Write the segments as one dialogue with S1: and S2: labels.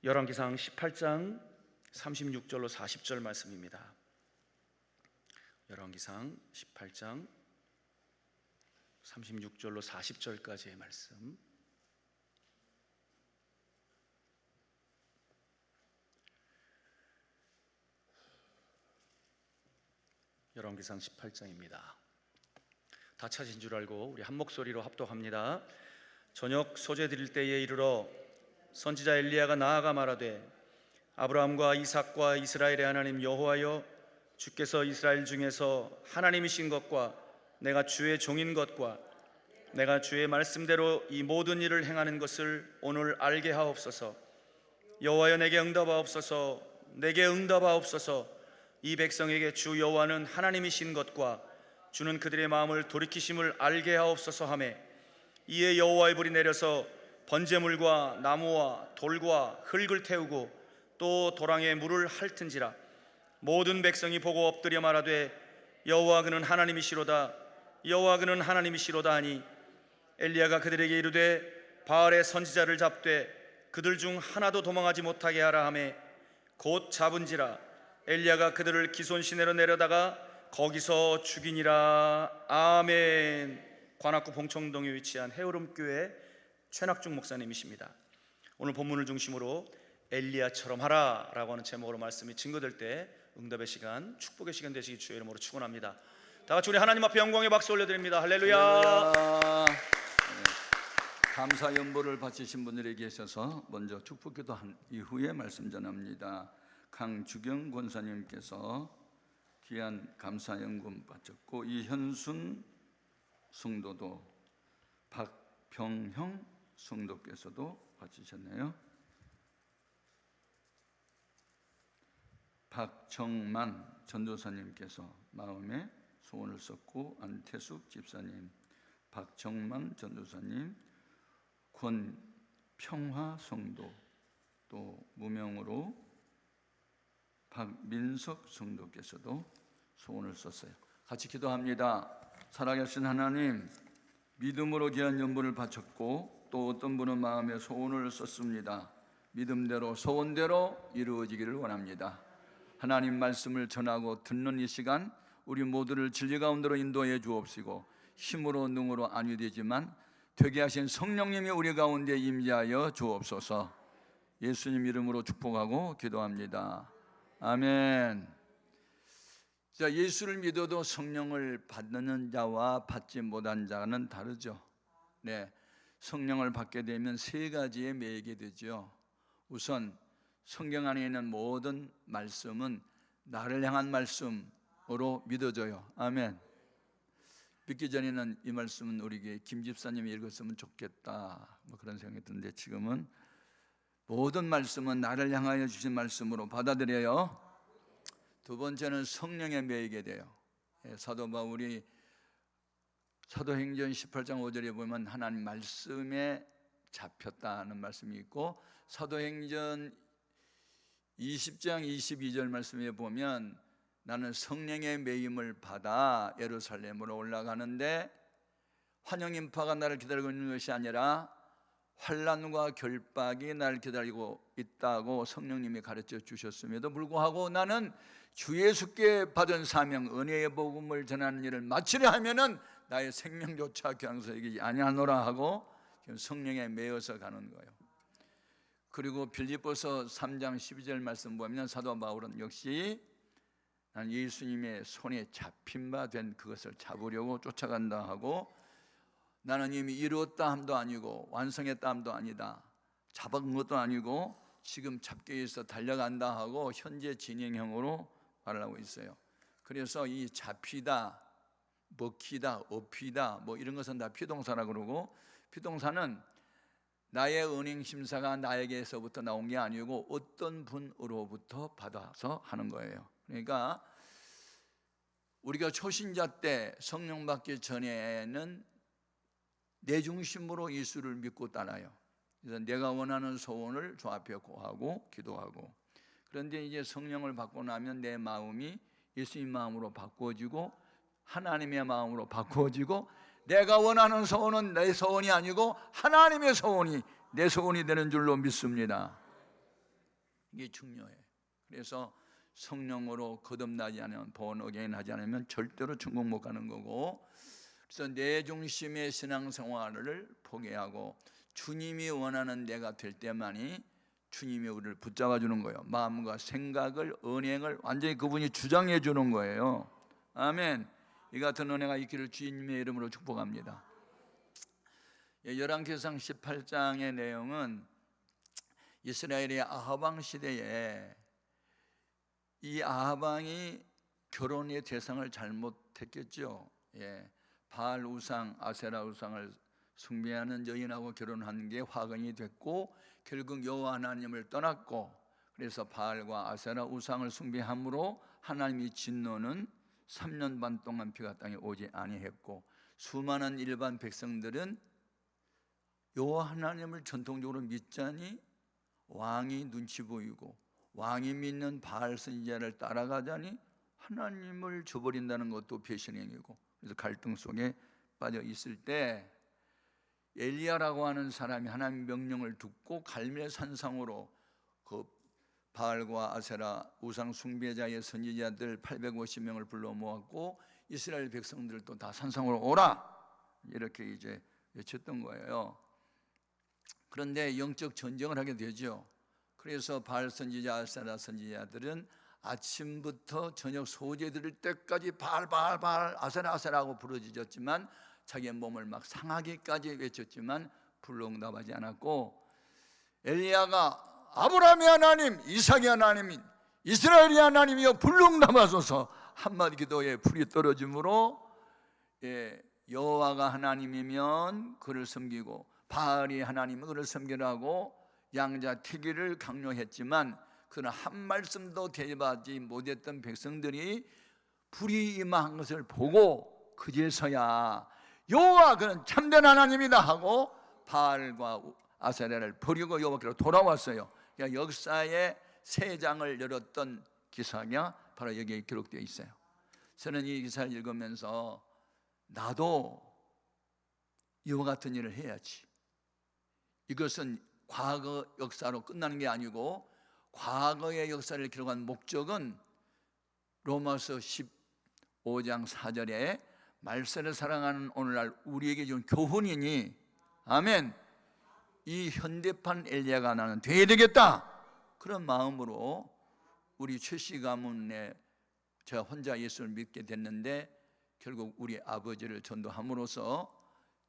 S1: 열왕기상 18장 36절로 40절 말씀입니다. 열왕기상 18장 36절로 40절까지의 말씀. 열왕기상 18장입니다. 다 찾은 줄 알고 우리 한 목소리로 합독합니다. 저녁 소재 드릴 때에 이르러 선지자 엘리야가 나아가 말하되, 아브라함과 이삭과 이스라엘의 하나님 여호와여, 주께서 이스라엘 중에서 하나님이신 것과 내가 주의 종인 것과 내가 주의 말씀대로 이 모든 일을 행하는 것을 오늘 알게 하옵소서. 여호와여, 내게 응답하옵소서. 내게 응답하옵소서. 이 백성에게 주 여호와는 하나님이신 것과 주는 그들의 마음을 돌이키심을 알게 하옵소서 하매, 이에 여호와의 불이 내려서 번제물과 나무와 돌과 흙을 태우고 또 도랑에 물을 핥은지라. 모든 백성이 보고 엎드려 말하되, 여호와 그는 하나님이시로다, 여호와 그는 하나님이시로다 하니, 엘리야가 그들에게 이르되 바알의 선지자를 잡되 그들 중 하나도 도망하지 못하게 하라 하매, 곧 잡은지라. 엘리야가 그들을 기손 시내로 내려다가 거기서 죽이니라. 아멘. 관악구 봉청동에 위치한 해오름교회 최낙중 목사님이십니다. 오늘 본문을 중심으로 엘리야처럼 하라 라고 하는 제목으로 말씀이 증거될 때 응답의 시간, 축복의 시간 되시기 주의 이름으로 축원합니다. 다 같이 우리 하나님 앞에 영광의 박수 올려드립니다. 할렐루야.
S2: 할렐루야. 감사 연보를 바치신 분들에 계셔서 먼저 축복 기도한 이후에 말씀 전합니다. 강주경 권사님께서 귀한 감사 연금 바쳤고, 이현순 성도도, 박병형 성도께서도 바치셨네요. 박정만 전도사님께서 마음에 소원을 썼고, 안태숙 집사님, 박정만 전도사님, 권평화 성도, 또 무명으로 박민석 성도께서도 소원을 썼어요. 같이 기도합니다. 살아계신 하나님, 믿음으로 귀한 연분을 바쳤고 또 어떤 분은 마음에 소원을 썼습니다. 믿음대로 소원대로 이루어지기를 원합니다. 하나님 말씀을 전하고 듣는 이 시간, 우리 모두를 진리 가운데로 인도해 주옵시고, 힘으로 능으로 아니 되지만 되게 하신 성령님이 우리 가운데 임재하여 주옵소서. 예수님 이름으로 축복하고 기도합니다. 아멘. 자, 예수를 믿어도 성령을 받는 자와 받지 못한 자는 다르죠. 네, 성령을 받게 되면 세 가지에 매이게 되죠. 우선 성경 안에 있는 모든 말씀은 나를 향한 말씀으로 믿어져요. 아멘. 믿기 전에는 이 말씀은 우리에게 김 집사님이 읽었으면 좋겠다, 그런 생각이 드는데, 지금은 모든 말씀은 나를 향하여 주신 말씀으로 받아들여요. 두 번째는 성령에 매이게 돼요. 사도 바울이 사도행전 18장 5절에 보면 하나님 말씀에 잡혔다는 말씀이 있고, 사도행전 20장 22절 말씀에 보면 나는 성령의 매임을 받아 예루살렘으로 올라가는데 환영 인파가 나를 기다리고 있는 것이 아니라 환난과 결박이 나를 기다리고 있다고 성령님이 가르쳐 주셨음에도 불구하고 나는 주 예수께 받은 사명, 은혜의 복음을 전하는 일을 마치려 하면은 나의 생명조차 경서이기 아니하노라 하고 지금 성령에 매여서 가는 거예요. 그리고 빌립보서 3장 12절 말씀 보면 사도 바울은 역시 난 예수님의 손에 잡힌 바 된 그것을 잡으려고 쫓아간다 하고, 나는 이미 이루었다 함도 아니고 완성했다 함도 아니다, 잡은 것도 아니고 지금 잡기 위해서 달려간다 하고 현재 진행형으로 말을 하고 있어요. 그래서 이 잡히다, 먹히다, 업히다 이런 것은 다 피동사라고 그러고, 피동사는 나의 은행 심사가 나에게서부터 나온 게 아니고 어떤 분으로부터 받아서 하는 거예요. 그러니까 우리가 초신자 때 성령 받기 전에는 내 중심으로 예수를 믿고 따라요. 그래서 내가 원하는 소원을 주 앞에 고하고 기도하고, 그런데 이제 성령을 받고 나면 내 마음이 예수님 마음으로 바꾸어지고 하나님의 마음으로 바꾸어지고, 내가 원하는 소원은 내 소원이 아니고 하나님의 소원이 내 소원이 되는 줄로 믿습니다. 이게 중요해. 그래서 성령으로 거듭나지 않으면, born again 하지 않으면 절대로 천국 못 가는 거고, 그래서 내 중심의 신앙생활을 포기하고 주님이 원하는 내가 될 때만이 주님이 우리를 붙잡아 주는 거예요. 마음과 생각을, 언행을 완전히 그분이 주장해 주는 거예요. 아멘. 이 같은 은혜가 있기를 주님의 이름으로 축복합니다. 열왕기상 18장의 내용은 이스라엘의 아합 왕 시대에 이 아합 왕이 결혼의 대상을 잘못했겠죠. 바알 우상, 아세라 우상을 숭배하는 여인하고 결혼한 게 화근이 됐고, 결국 여호와 하나님을 떠났고, 그래서 바알과 아세라 우상을 숭배함으로 하나님이 진노는 3년 반 동안 비가 땅에 오지 아니했고, 수많은 일반 백성들은 여호와 하나님을 전통적으로 믿자니 왕이 눈치 보이고, 왕이 믿는 바알 선지자를 따라가자니 하나님을 저버린다는 것도 배신행위고, 그래서 갈등 속에 빠져 있을 때 엘리야라고 하는 사람이 하나님 명령을 듣고 갈멜 산상으로 그 바알과 아세라 우상 숭배자의 선지자들 850명을 불러 모았고, 이스라엘 백성들도 다 산상으로 오라, 이렇게 이제 외쳤던 거예요. 그런데 영적 전쟁을 하게 되죠. 그래서 바알 선지자, 아세라 선지자들은 아침부터 저녁 소재 드릴 때까지 바알 바알 바알 아세라 아세라고 부르짖었지만, 자기의 몸을 막 상하기까지 외쳤지만 불응답하지 않았고, 엘리야가 아브라함의 하나님, 이삭의 하나님, 이스라엘의 하나님이여 불응답하소서 한마디 기도에 불이 떨어짐으로, 여호와가 하나님이면 그를 섬기고 바알이 하나님은 그를 섬기라고 양자튀기를 강요했지만, 그러나 한 말씀도 대답하지 못했던 백성들이 불이 임한 것을 보고 그제서야 여호와 그는 참된 하나님이다 하고 바알과 아세라를 버리고 여호와께로 돌아왔어요. 그러니까 역사의 새 장을 열었던 기사가 바로 여기에 기록되어 있어요. 저는 이 기사를 읽으면서 나도 이와 같은 일을 해야지. 이것은 과거 역사로 끝나는 게 아니고, 과거의 역사를 기록한 목적은 로마서 15장 4절에 말세를 사랑하는 오늘날 우리에게 준 교훈이니, 아멘, 이 현대판 엘리야가 나는 돼야 되겠다, 그런 마음으로 우리 최씨 가문에 제가 혼자 예수를 믿게 됐는데, 결국 우리 아버지를 전도함으로써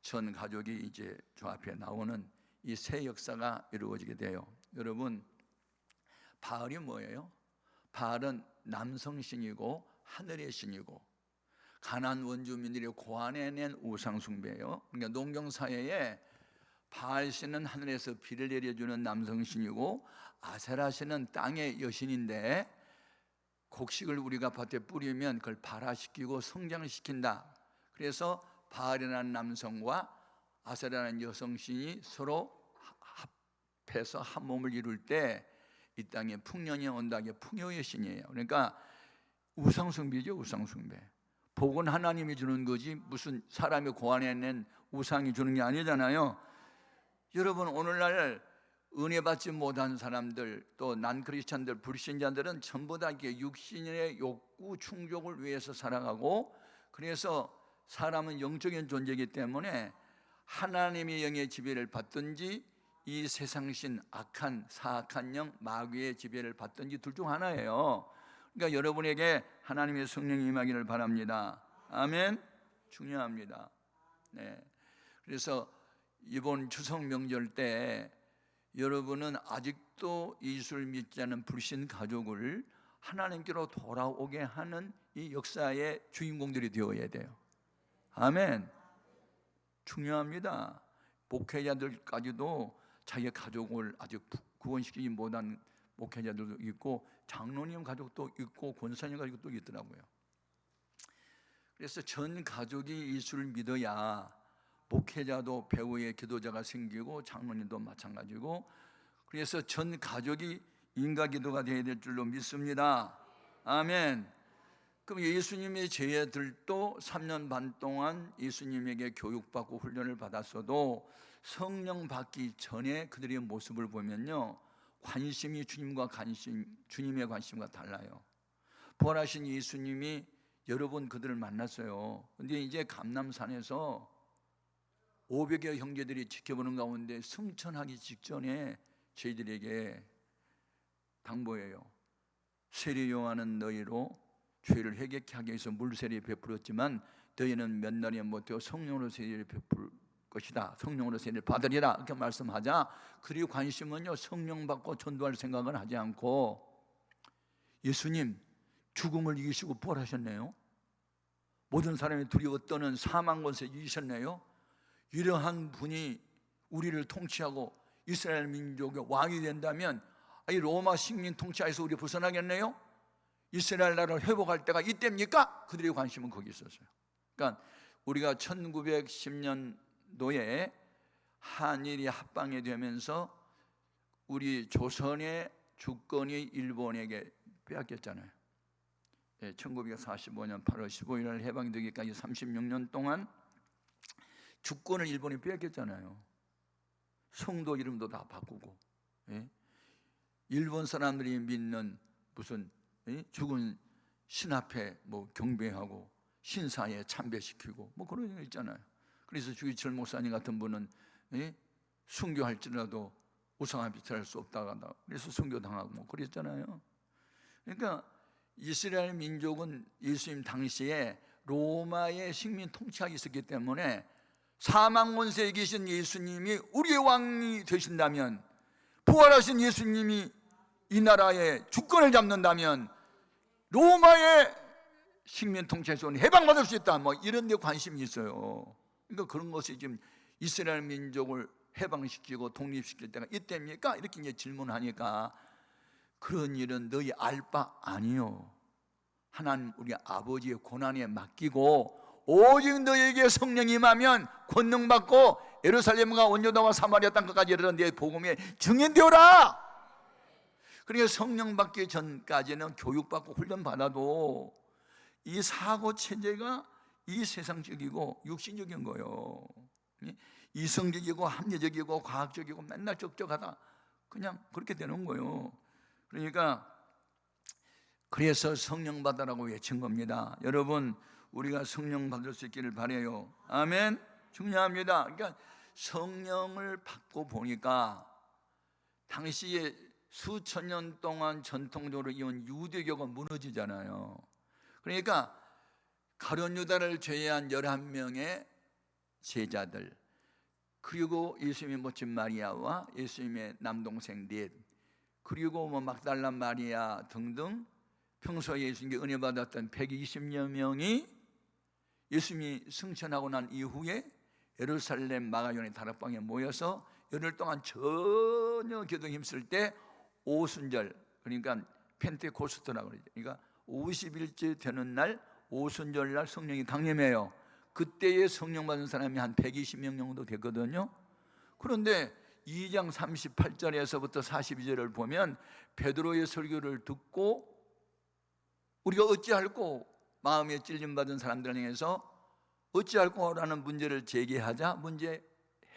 S2: 전 가족이 이제 저 앞에 나오는 이 새 역사가 이루어지게 돼요. 여러분, 바알이 뭐예요? 바알은 남성신이고 하늘의 신이고 가나안 원주민들이 고안해낸 우상숭배예요. 그러니까 농경사회에 바알신은 하늘에서 비를 내려주는 남성신이고, 아세라신은 땅의 여신인데, 곡식을 우리가 밭에 뿌리면 그걸 발화시키고 성장시킨다. 그래서 바알이라는 남성과 아세라라는 여성신이 서로 합해서 한 몸을 이룰 때 이 땅에 풍년이 온다는 게 풍요의 신이에요. 그러니까 우상숭배죠. 우상숭배. 복은 하나님이 주는 거지 무슨 사람이 고안해낸 우상이 주는 게 아니잖아요. 여러분, 오늘날 은혜 받지 못한 사람들, 또 난크리스찬들, 불신자들은 전부 다 이렇게 육신의 욕구 충족을 위해서 살아가고, 그래서 사람은 영적인 존재이기 때문에 하나님의 영의 지배를 받든지 이 세상신 악한 사악한 영 마귀의 지배를 받든지 둘 중 하나예요. 그러니까 여러분에게 하나님의 성령이 임하기를 바랍니다. 아멘. 중요합니다. 그래서 이번 추석 명절 때 여러분은 아직도 예수를 믿지 않은 불신 가족을 하나님께로 돌아오게 하는 이 역사의 주인공들이 되어야 돼요. 아멘. 중요합니다. 목회자들까지도 자기 가족을 아직 구원시키지 못한 목회자들도 있고, 장로님 가족도 있고, 권사님 가족도 있더라고요. 그래서 전 가족이 예수를 믿어야 목회자도 배우의 기도자가 생기고, 장로님도 마찬가지고, 그래서 전 가족이 인가기도가 되어야 될 줄로 믿습니다. 아멘. 그럼 예수님의 제자들도 3년 반 동안 예수님에게 교육받고 훈련을 받았어도 성령 받기 전에 그들의 모습을 보면요, 관심이 주님의 관심과 달라요. 부활하신 예수님이 여러 번 그들을 만났어요. 근데 이제 감람산에서 500여 형제들이 지켜보는 가운데 승천하기 직전에 저희들에게 당부해요. 세례 요한은 너희로 죄를 회개케 하기 위해서 물세례 베풀었지만 너희는 몇 날이 못되어 성령으로 세례를 베풀 것이다. 성령으로 세례를 받으리라. 이렇게 말씀하자, 그리고 관심은요, 성령 받고 전도할 생각은 하지 않고 예수님 죽음을 이기시고 부활하셨네요. 모든 사람이 두려워 떠는 사망 권세 이기셨네요. 이러한 분이 우리를 통치하고 이스라엘 민족의 왕이 된다면 이 로마 식민 통치하에서 우리 벗어나겠네요. 이스라엘 나라를 회복할 때가 이때입니까? 그들의 관심은 거기 있었어요. 그러니까 우리가 1910년도에 한일이 합방이 되면서 우리 조선의 주권이 일본에게 빼앗겼잖아요. 1945년 8월 15일 날 해방이 되기까지 36년 동안 주권을 일본이 빼앗겼잖아요. 성도 이름도 다 바꾸고, 일본 사람들이 믿는 무슨 죽은 신 앞에 뭐 경배하고 신사에 참배시키고 뭐 그런 거 있잖아요. 그래서 주기철 목사님 같은 분은 순교할지라도 우상합이 할 수 없다가 그래서 순교당하고 뭐 그랬잖아요. 그러니까 이스라엘 민족은 예수님 당시에 로마의 식민 통치하고 있었기 때문에 사망 권세에 계신 예수님이 우리의 왕이 되신다면, 부활하신 예수님이 이 나라의 주권을 잡는다면 로마의 식민 통치에서 해방받을 수 있다, 뭐 이런 데 관심이 있어요. 그러니까 그런 것이 지금 이스라엘 민족을 해방시키고 독립시킬 때가 이때입니까? 이렇게 이제 질문하니까 그런 일은 너희 알 바 아니요. 하나님 우리 아버지의 고난에 맡기고 오직 너에게 성령이 임하면 권능 받고 예루살렘과 온유다와 사마리아 땅까지 이르러 내 복음에 증인되어라. 그러니까 성령 받기 전까지는 교육받고 훈련 받아도 이 사고 체제가 이 세상적이고 육신적인 거예요. 이성적이고 합리적이고 과학적이고 맨날 적적하다, 그냥 그렇게 되는 거예요. 그러니까 그래서 성령 받으라고 외친 겁니다. 여러분, 우리가 성령 받을 수 있기를 바라요. 아멘. 중요합니다. 그러니까 성령을 받고 보니까 당시에 수천 년 동안 전통적으로 이어온 유대교가 무너지잖아요. 그러니까 가룟 유다를 제외한 11명의 제자들, 그리고 예수님의 모친 마리아와 예수님의 남동생 넷, 그리고 뭐 막달라 마리아 등등 평소에 예수님께 은혜 받았던 120여 명이 예수님이 승천하고 난 이후에 예루살렘 마가온의 다락방에 모여서 열흘 동안 전혀 기도에 힘쓸 때 오순절, 그러니까 펜테코스트라고 그러죠. 그러니까 50일째 되는 날 오순절 날 성령이 강림해요. 그때에 성령 받은 사람이 한 120명 정도 됐거든요. 그런데 2장 38절에서부터 42절을 보면 베드로의 설교를 듣고 우리가 어찌할꼬, 마음에 찔림받은 사람들 향해서 어찌할꼬라는 문제를 제기하자 문제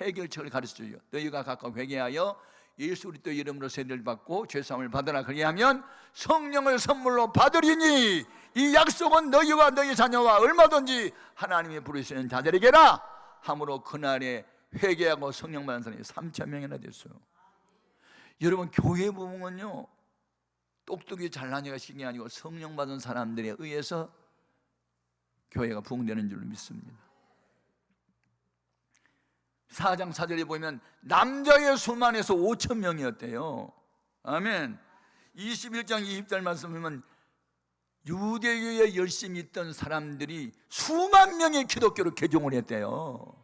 S2: 해결책을 가르쳐줘요. 너희가 각각 회개하여 예수 그리스도 이름으로 세례를 받고 죄사함을 받으라. 그리하면 성령을 선물로 받으리니 이 약속은 너희와 너희 자녀와 얼마든지 하나님이 부르시는 자들에게라 함으로 그날에 회개하고 성령 받은 사람이 3,000명이나 됐어요. 여러분, 교회 부흥은요 똑똑히 잘난 애가 신이 아니고 성령 받은 사람들에 의해서 교회가 부흥되는 줄 믿습니다. 4장 4절에 보면 남자의 수만 해서 5,000명이었대요. 아멘. 21장 20절 말씀 보면 유대교에 열심히 있던 사람들이 수만 명의 기독교로 개종을 했대요.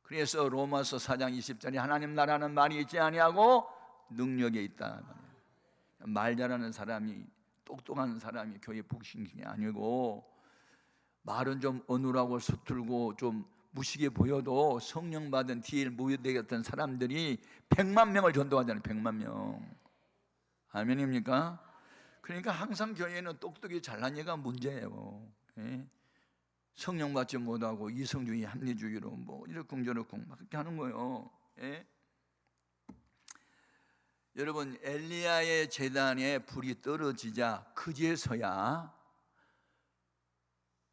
S2: 그래서 로마서 4장 20절에 하나님 나라는 말이 있지 아니하고 능력에 있다. 말 잘하는 사람이, 똑똑한 사람이 교회 북신이 아니고, 말은 좀 어눌하고 서툴고 좀 무식해 보여도 성령 받은 뒤에 모여되었던 사람들이 100만 명을 전도하잖아요. 100만 명. 아멘입니까? 그러니까 항상 교회는 똑똑히 잘난 얘가 문제예요. 성령 받지 못하고 이성주의, 합리주의로 뭐 이렇쿵저렇쿵 막 그렇게 하는 거예요. 여러분, 엘리야의 제단에 불이 떨어지자 그제서야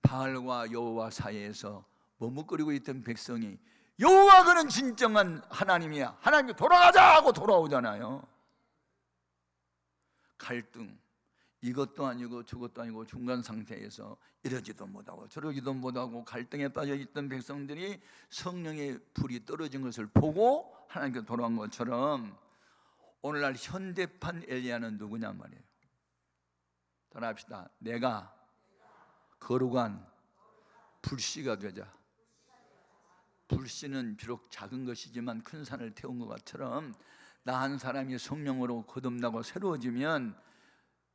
S2: 바알과 여호와 사이에서 머뭇거리고 있던 백성이 여호와 그는 진정한 하나님이야, 하나님께 돌아가자 하고 돌아오잖아요. 갈등, 이것도 아니고 저것도 아니고 중간 상태에서 이러지도 못하고 저러지도 못하고 갈등에 빠져있던 백성들이 성령의 불이 떨어진 것을 보고 하나님께 돌아온 것처럼 오늘날 현대판 엘리야는 누구냐 말이에요. 따라합시다. 내가 거룩한 불씨가 되자. 불씨는 비록 작은 것이지만 큰 산을 태운 것처럼 나 한 사람이 성령으로 거듭나고 새로워지면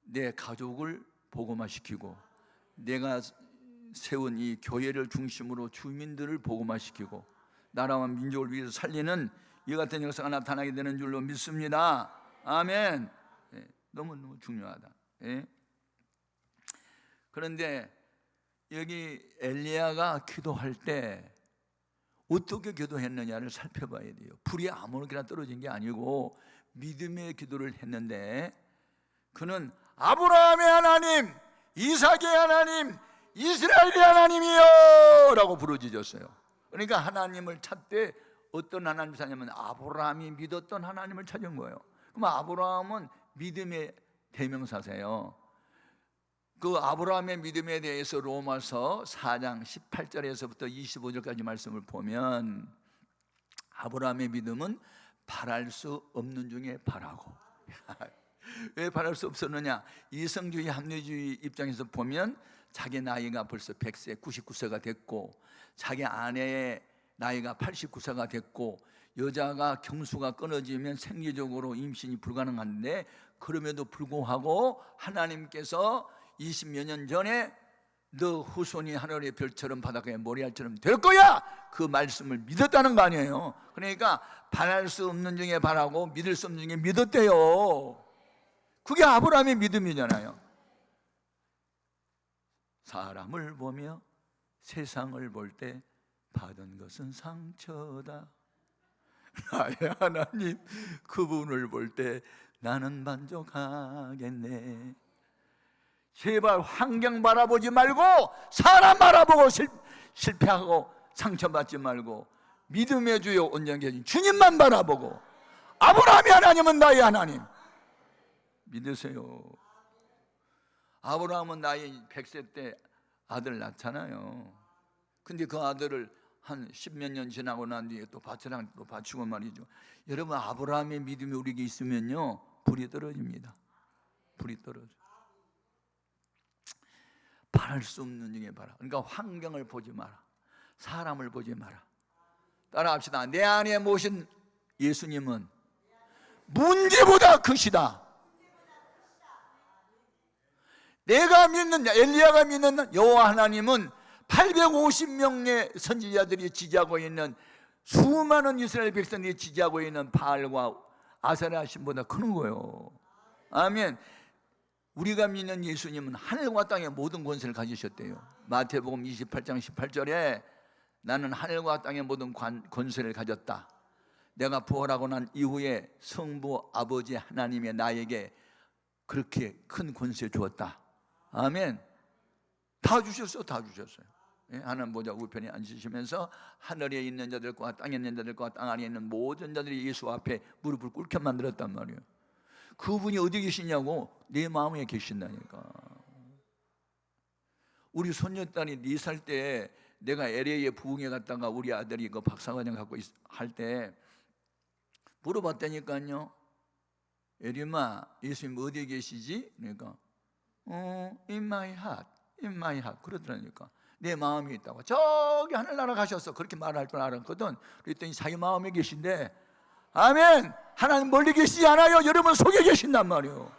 S2: 내 가족을 복음화시키고 내가 세운 이 교회를 중심으로 주민들을 복음화시키고 나라와 민족을 위해서 살리는 이 같은 역사가 나타나게 되는 줄로 믿습니다. 아멘. 너무너무 중요하다. 그런데 여기 엘리야가 기도할 때 어떻게 기도했느냐를 살펴봐야 돼요. 불이 아무렇게나 떨어진 게 아니고 믿음의 기도를 했는데 그는 아브라함의 하나님, 이삭의 하나님, 이스라엘의 하나님이요 라고 부르짖었어요. 그러니까 하나님을 찾되 어떤 하나님을 찾냐면 아브라함이 믿었던 하나님을 찾은 거예요. 그럼 아브라함은 믿음의 대명사세요. 그 아브라함의 믿음에 대해서 로마서 4장 18절에서부터 25절까지 말씀을 보면 아브라함의 믿음은 바랄 수 없는 중에 바라고. 왜 바랄 수 없었느냐? 이성주의 합리주의 입장에서 보면 자기 나이가 벌써 100세 99세가 됐고 자기 아내의 나이가 89세가 됐고 여자가 경수가 끊어지면 생리적으로 임신이 불가능한데 그럼에도 불구하고 하나님께서 20여 년 전에 너 후손이 하늘의 별처럼 바닷가의 모래알처럼 될 거야 그 말씀을 믿었다는 거 아니에요. 그러니까 바랄 수 없는 중에 바라고 믿을 수 없는 중에 믿었대요. 그게 아브라함의 믿음이잖아요. 사람을 보며 세상을 볼 때 받은 것은 상처다. 나의 하나님 그분을 볼 때 나는 만족하겠네. 제발 환경 바라보지 말고 사람 바라보고 실패하고 상처받지 말고 믿음의 주요 온전히 계신 주님만 바라보고 아브라함의 하나님은 나의 하나님 믿으세요. 아브라함은 나이 100세 때 아들 낳잖아요. 근데 그 아들을 한 10몇 년 지나고 난 뒤에 또 밭이랑 또 바치고 말이죠. 여러분 아브라함의 믿음이 우리에게 있으면요 불이 떨어집니다. 불이 떨어져. 바랄 수 없는 중에 바라. 그러니까 환경을 보지 마라. 사람을 보지 마라. 따라합시다. 내 안에 모신 예수님은 문제보다 크시다. 내가 믿는 엘리야가 믿는 여호와 하나님은 850명의 선지자들이 지지하고 있는 수많은 이스라엘 백성들이 지지하고 있는 바알과 아세라 신보다 큰 거예요. 아멘. 우리가 믿는 예수님은 하늘과 땅의 모든 권세를 가지셨대요. 마태복음 28장 18절에 나는 하늘과 땅의 모든 권세를 가졌다. 내가 부활하고 난 이후에 성부 아버지 하나님의 나에게 그렇게 큰 권세 주었다. 아멘. 다 주셨어요. 다 주셨어요. 하나님 보좌 우편에 앉으시면서 하늘에 있는 자들과 땅에 있는 자들과 땅 안에 있는 모든 자들이 예수 앞에 무릎을 꿇게 만들었단 말이에요. 그분이 어디 계시냐고? 내 마음에 계신다니까. 우리 손녀딸이 4살 때 내가 LA에 부흥회 갔다가 우리 아들이 그 박사과정 갖고 할 때 물어봤다니까요. 에리마, 예수님 어디에 계시지? 그러니까 in my heart, in my heart 그러더라니까. 내 마음에 있다고. 저기 하늘나라 가셨어. 그렇게 말할 줄 알았거든. 그랬더니 자기 마음에 계신데 아멘. 하나님 멀리 계시지 않아요. 여러분 속에 계신단 말이에요.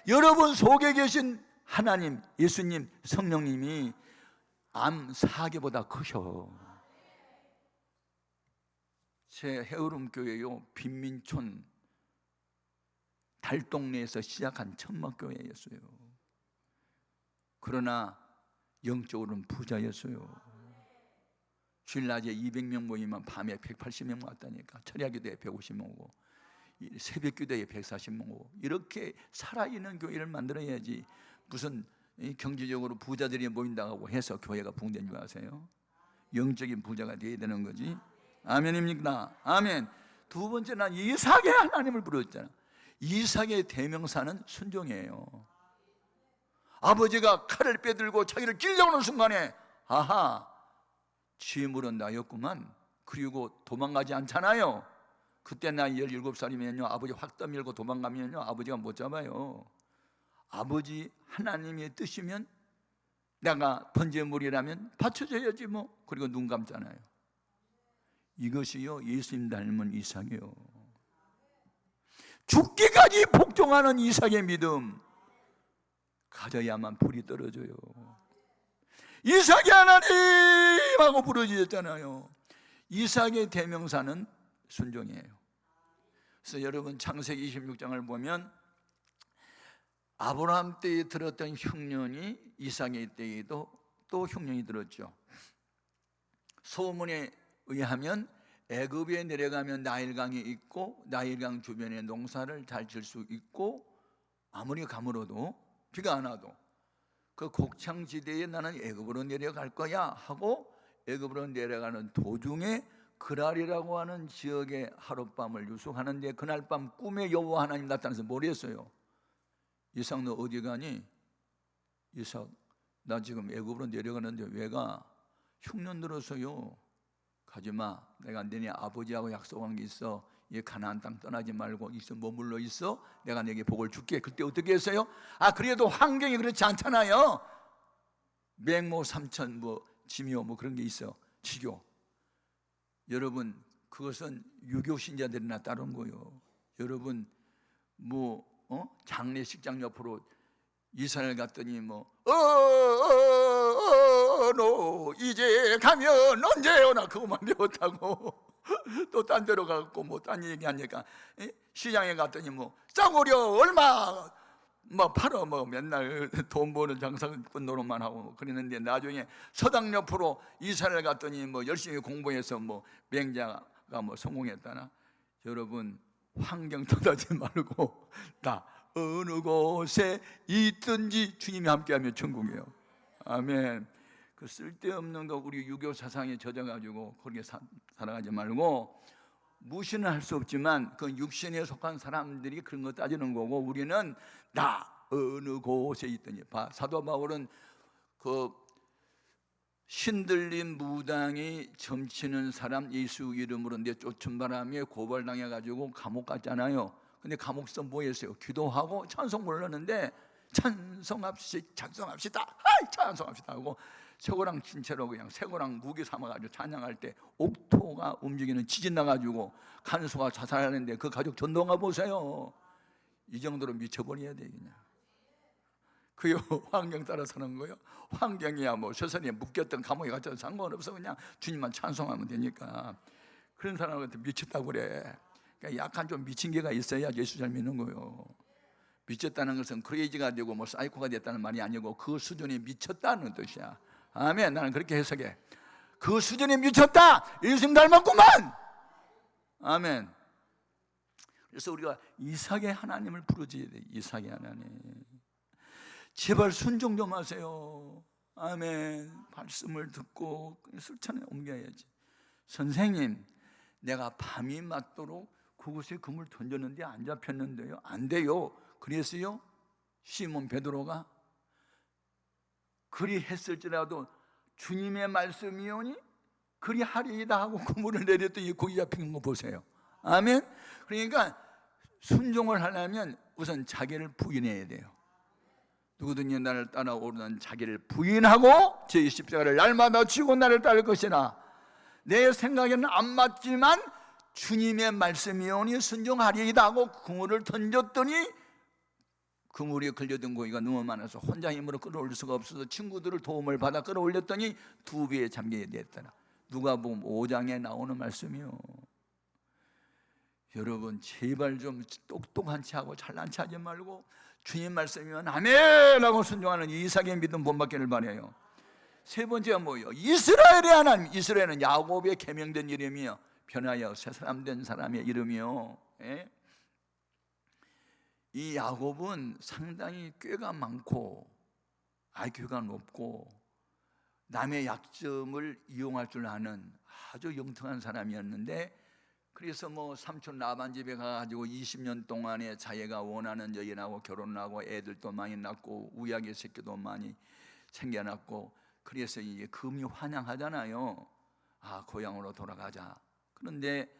S2: 여러분 속에 계신 하나님, 예수님, 성령님이 암 사계보다 크셔. 제 해오름교회요 빈민촌 달동네에서 시작한 천막교회였어요. 그러나 영적으로는 부자였어요. 주일 낮에 200명 모이면 밤에 180명 왔다니까. 철야기도에 150명 오고 새벽 기도에 140명 오고 이렇게 살아있는 교회를 만들어야지 무슨 경제적으로 부자들이 모인다고 해서 교회가 붕괴인 줄 아세요? 영적인 부자가 되어야 되는 거지. 아멘입니까? 아멘. 두 번째는 이삭의 하나님을 부르셨잖아. 이삭의 대명사는 순종이에요. 아버지가 칼을 빼들고 자기를 찔려오는 순간에 아하, 죄물은 나였구만. 그리고 도망가지 않잖아요. 그때 나 17살이면요 아버지 확 떠밀고 도망가면요 아버지가 못 잡아요. 아버지 하나님의 뜻이면 내가 번제물이라면 바쳐줘야지 뭐. 그리고 눈 감잖아요. 이것이요 예수님 닮은 이삭이요. 죽기까지 복종하는 이삭의 믿음 가져야만 불이 떨어져요. 이삭의 하나님 하고 부르짖었잖아요. 이삭의 대명사는 순종이에요. 그래서 여러분 창세기 26장을 보면 아브라함 때에 들었던 흉년이 이삭의 때에도 또 흉년이 들었죠. 소문에 의하면 애굽에 내려가면 나일강이 있고 나일강 주변에 농사를 잘 질 수 있고 아무리 가물어도 비가 안 와도 그 곡창지대에 나는 애굽으로 내려갈 거야 하고 애굽으로 내려가는 도중에 그랄이라고 하는 지역에 하룻밤을 유숙하는데 그날 밤 꿈에 여호와 하나님 나타나서 뭘 했어요? 이삭 너 어디 가니? 이삭 나 지금 애굽으로 내려가는데 왜 가? 흉년 들어서요. 가지마. 내가 너네 아버지하고 약속한 게 있어. 이 가나안 땅 떠나지 말고 있어 머물러 있어. 내가 내게 복을 줄게. 그때 어떻게 했어요? 아 그래도 환경이 그렇지 않잖아요. 맹모 삼천 뭐 지묘 뭐 그런 게 있어. 지교. 여러분 그것은 유교 신자들이나 따른 거예요. 여러분 뭐 장례식장 옆으로 이스라엘 갔더니 너 이제 가면 언제 오나 그것만 배웠다고 또 딴 데로 가고 뭐 딴 얘기하니까 시장에 갔더니 싸구려 얼마 팔어 맨날 돈 버는 장사꾼 노릇만 하고 그랬는데 나중에 서당 옆으로 이스라엘 갔더니 열심히 공부해서 맹자가 성공했다나. 여러분 환경 떠나지 말고 다 어느 곳에 있든지 주님이 함께하면 천국이에요. 아멘. 그 쓸데없는 거 우리 유교 사상에 젖어가지고 그렇게 살아가지 말고, 무시는 할 수 없지만 그 육신에 속한 사람들이 그런 거 따지는 거고, 우리는 나 어느 곳에 있더니 사도 바울은 그 신들린 무당이 점치는 사람 예수 이름으로 내쫓은 바람에 고발당해가지고 감옥 갔잖아요. 근데 감옥에서 뭐 했어요? 기도하고 찬송 불렀는데 찬송합시다 찬송합시다 하고 쇠고랑 진채로 그냥 쇠고랑 무기 삼아가지고 찬양할 때 옥토가 움직이는 지진 나가지고 간수가 자살하는데 그 가족 전도가 보세요. 이 정도로 미쳐버려야 돼 그냥. 그요 환경 따라 사는 거요. 환경이야 쇠선에 묶였던 감옥에 갇혀도 상관없어. 그냥 주님만 찬송하면 되니까. 그런 사람한테 미쳤다고 그래. 그러니까 약간 좀 미친 개가 있어야 예수 잘 믿는 거요. 미쳤다는 것은 크레이지가 되고 사이코가 됐다는 말이 아니고 그 수준에 미쳤다는 뜻이야. 아멘. 나는 그렇게 해석해. 그 수준에 미쳤다. 예수님 닮았구만. 아멘. 그래서 우리가 이삭의 하나님을 부르짖어야 돼. 이삭의 하나님. 제발 순종 좀 하세요. 아멘. 말씀을 듣고 실천에 옮겨야지. 선생님, 내가 밤이 맞도록 그곳에 금을 던졌는데 안 잡혔는데요. 안 돼요. 그래서요 시몬 베드로가 그리 했을지라도 주님의 말씀이오니 그리 하리이다 하고 그물을 내렸더니 고기 잡히는 거 보세요. 아멘. 그러니까 순종을 하려면 우선 자기를 부인해야 돼요. 누구든지 나를 따라오는 자기를 부인하고 제 십자가를 날마다 지고 나를 따를 것이나, 내 생각에는 안 맞지만 주님의 말씀이오니 순종하리이다 하고 그물을 던졌더니 그물에 걸려든 고기가 너무 많아서 혼자 힘으로 끌어올릴 수가 없어서 친구들을 도움을 받아 끌어올렸더니 2배에 잠기게 됐더라. 누가복음 5장에 나오는 말씀이요. 여러분 제발 좀 똑똑한 체 하고 잘난 체 하지 말고 주님 말씀이면 아멘 하고 순종하는 이삭의 믿음 본받기를 바라요. 세 번째가 뭐예요? 이스라엘의 하나님. 이스라엘은 야곱의 계명된 이름이요, 변하여 새 사람 된 사람의 이름이요. 예? 이 야곱은 상당히 꾀가 많고 IQ가 높고 남의 약점을 이용할 줄 아는 아주 영특한 사람이었는데, 그래서 뭐 삼촌 라반 집에 가가지고 20년 동안에 자기가 원하는 여인하고 결혼하고 애들도 많이 낳고 우약의 새끼도 많이 생겨났고, 그래서 이제 금이 환영하잖아요. 아, 고향으로 돌아가자. 그런데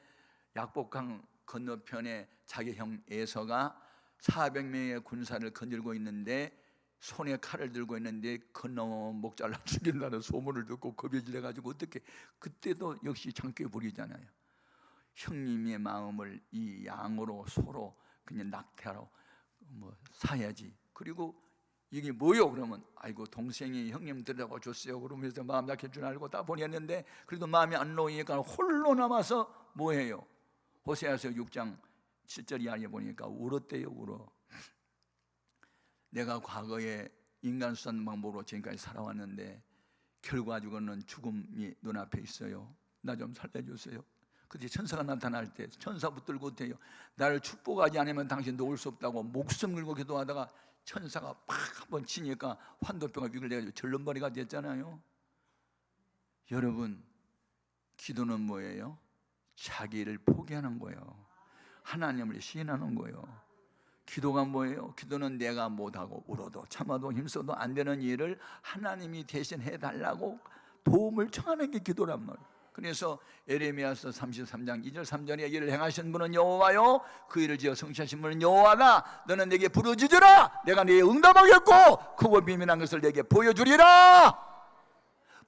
S2: 약복강 건너편에 자기 형 에서가 400명의 군사를 거느리고 있는데 손에 칼을 들고 있는데 건너면 목 잘라 죽인다는 소문을 듣고 겁이 질려가지고 어떻게, 그때도 역시 장께 부리잖아요. 형님의 마음을 이 양으로 서로 그냥 낙태하러 뭐 사야지. 그리고 이게 뭐요? 그러면 아이고 동생이 형님 들라고 줬어요. 그러면서 마음 약해질 줄 알고 다 보냈는데 그래도 마음이 안 놓이니까 홀로 남아서 뭐해요? 호세아서 6장 7절 이하에 보니까 울었대요. 울어. 내가 과거에 인간 수단 방법으로 지금까지 살아왔는데 결과적으로는 죽음이 눈앞에 있어요. 나 좀 살려주세요. 그때 천사가 나타날 때 천사 붙들고 돼요. 나를 축복하지 않으면 당신 놓을 수 없다고 목숨 걸고 기도하다가 천사가 팍 한번 치니까 환도뼈가 위글려가지고 절름발이가 됐잖아요. 여러분, 기도는 뭐예요? 자기를 포기하는 거예요. 하나님을 시인하는 거예요. 기도가 뭐예요? 기도는 내가 못하고 울어도 참아도 힘써도 안 되는 일을 하나님이 대신 해달라고 도움을 청하는 게 기도란 말이에요. 그래서 에레미야서 33장 2절 3절에 일을 행하신 분은 여호와요, 그 일을 지어 성취하신 분은 여호와다. 너는 내게 부르짖으라, 내가 네게 응답하겠고 크고 비밀한 것을 내게 보여주리라.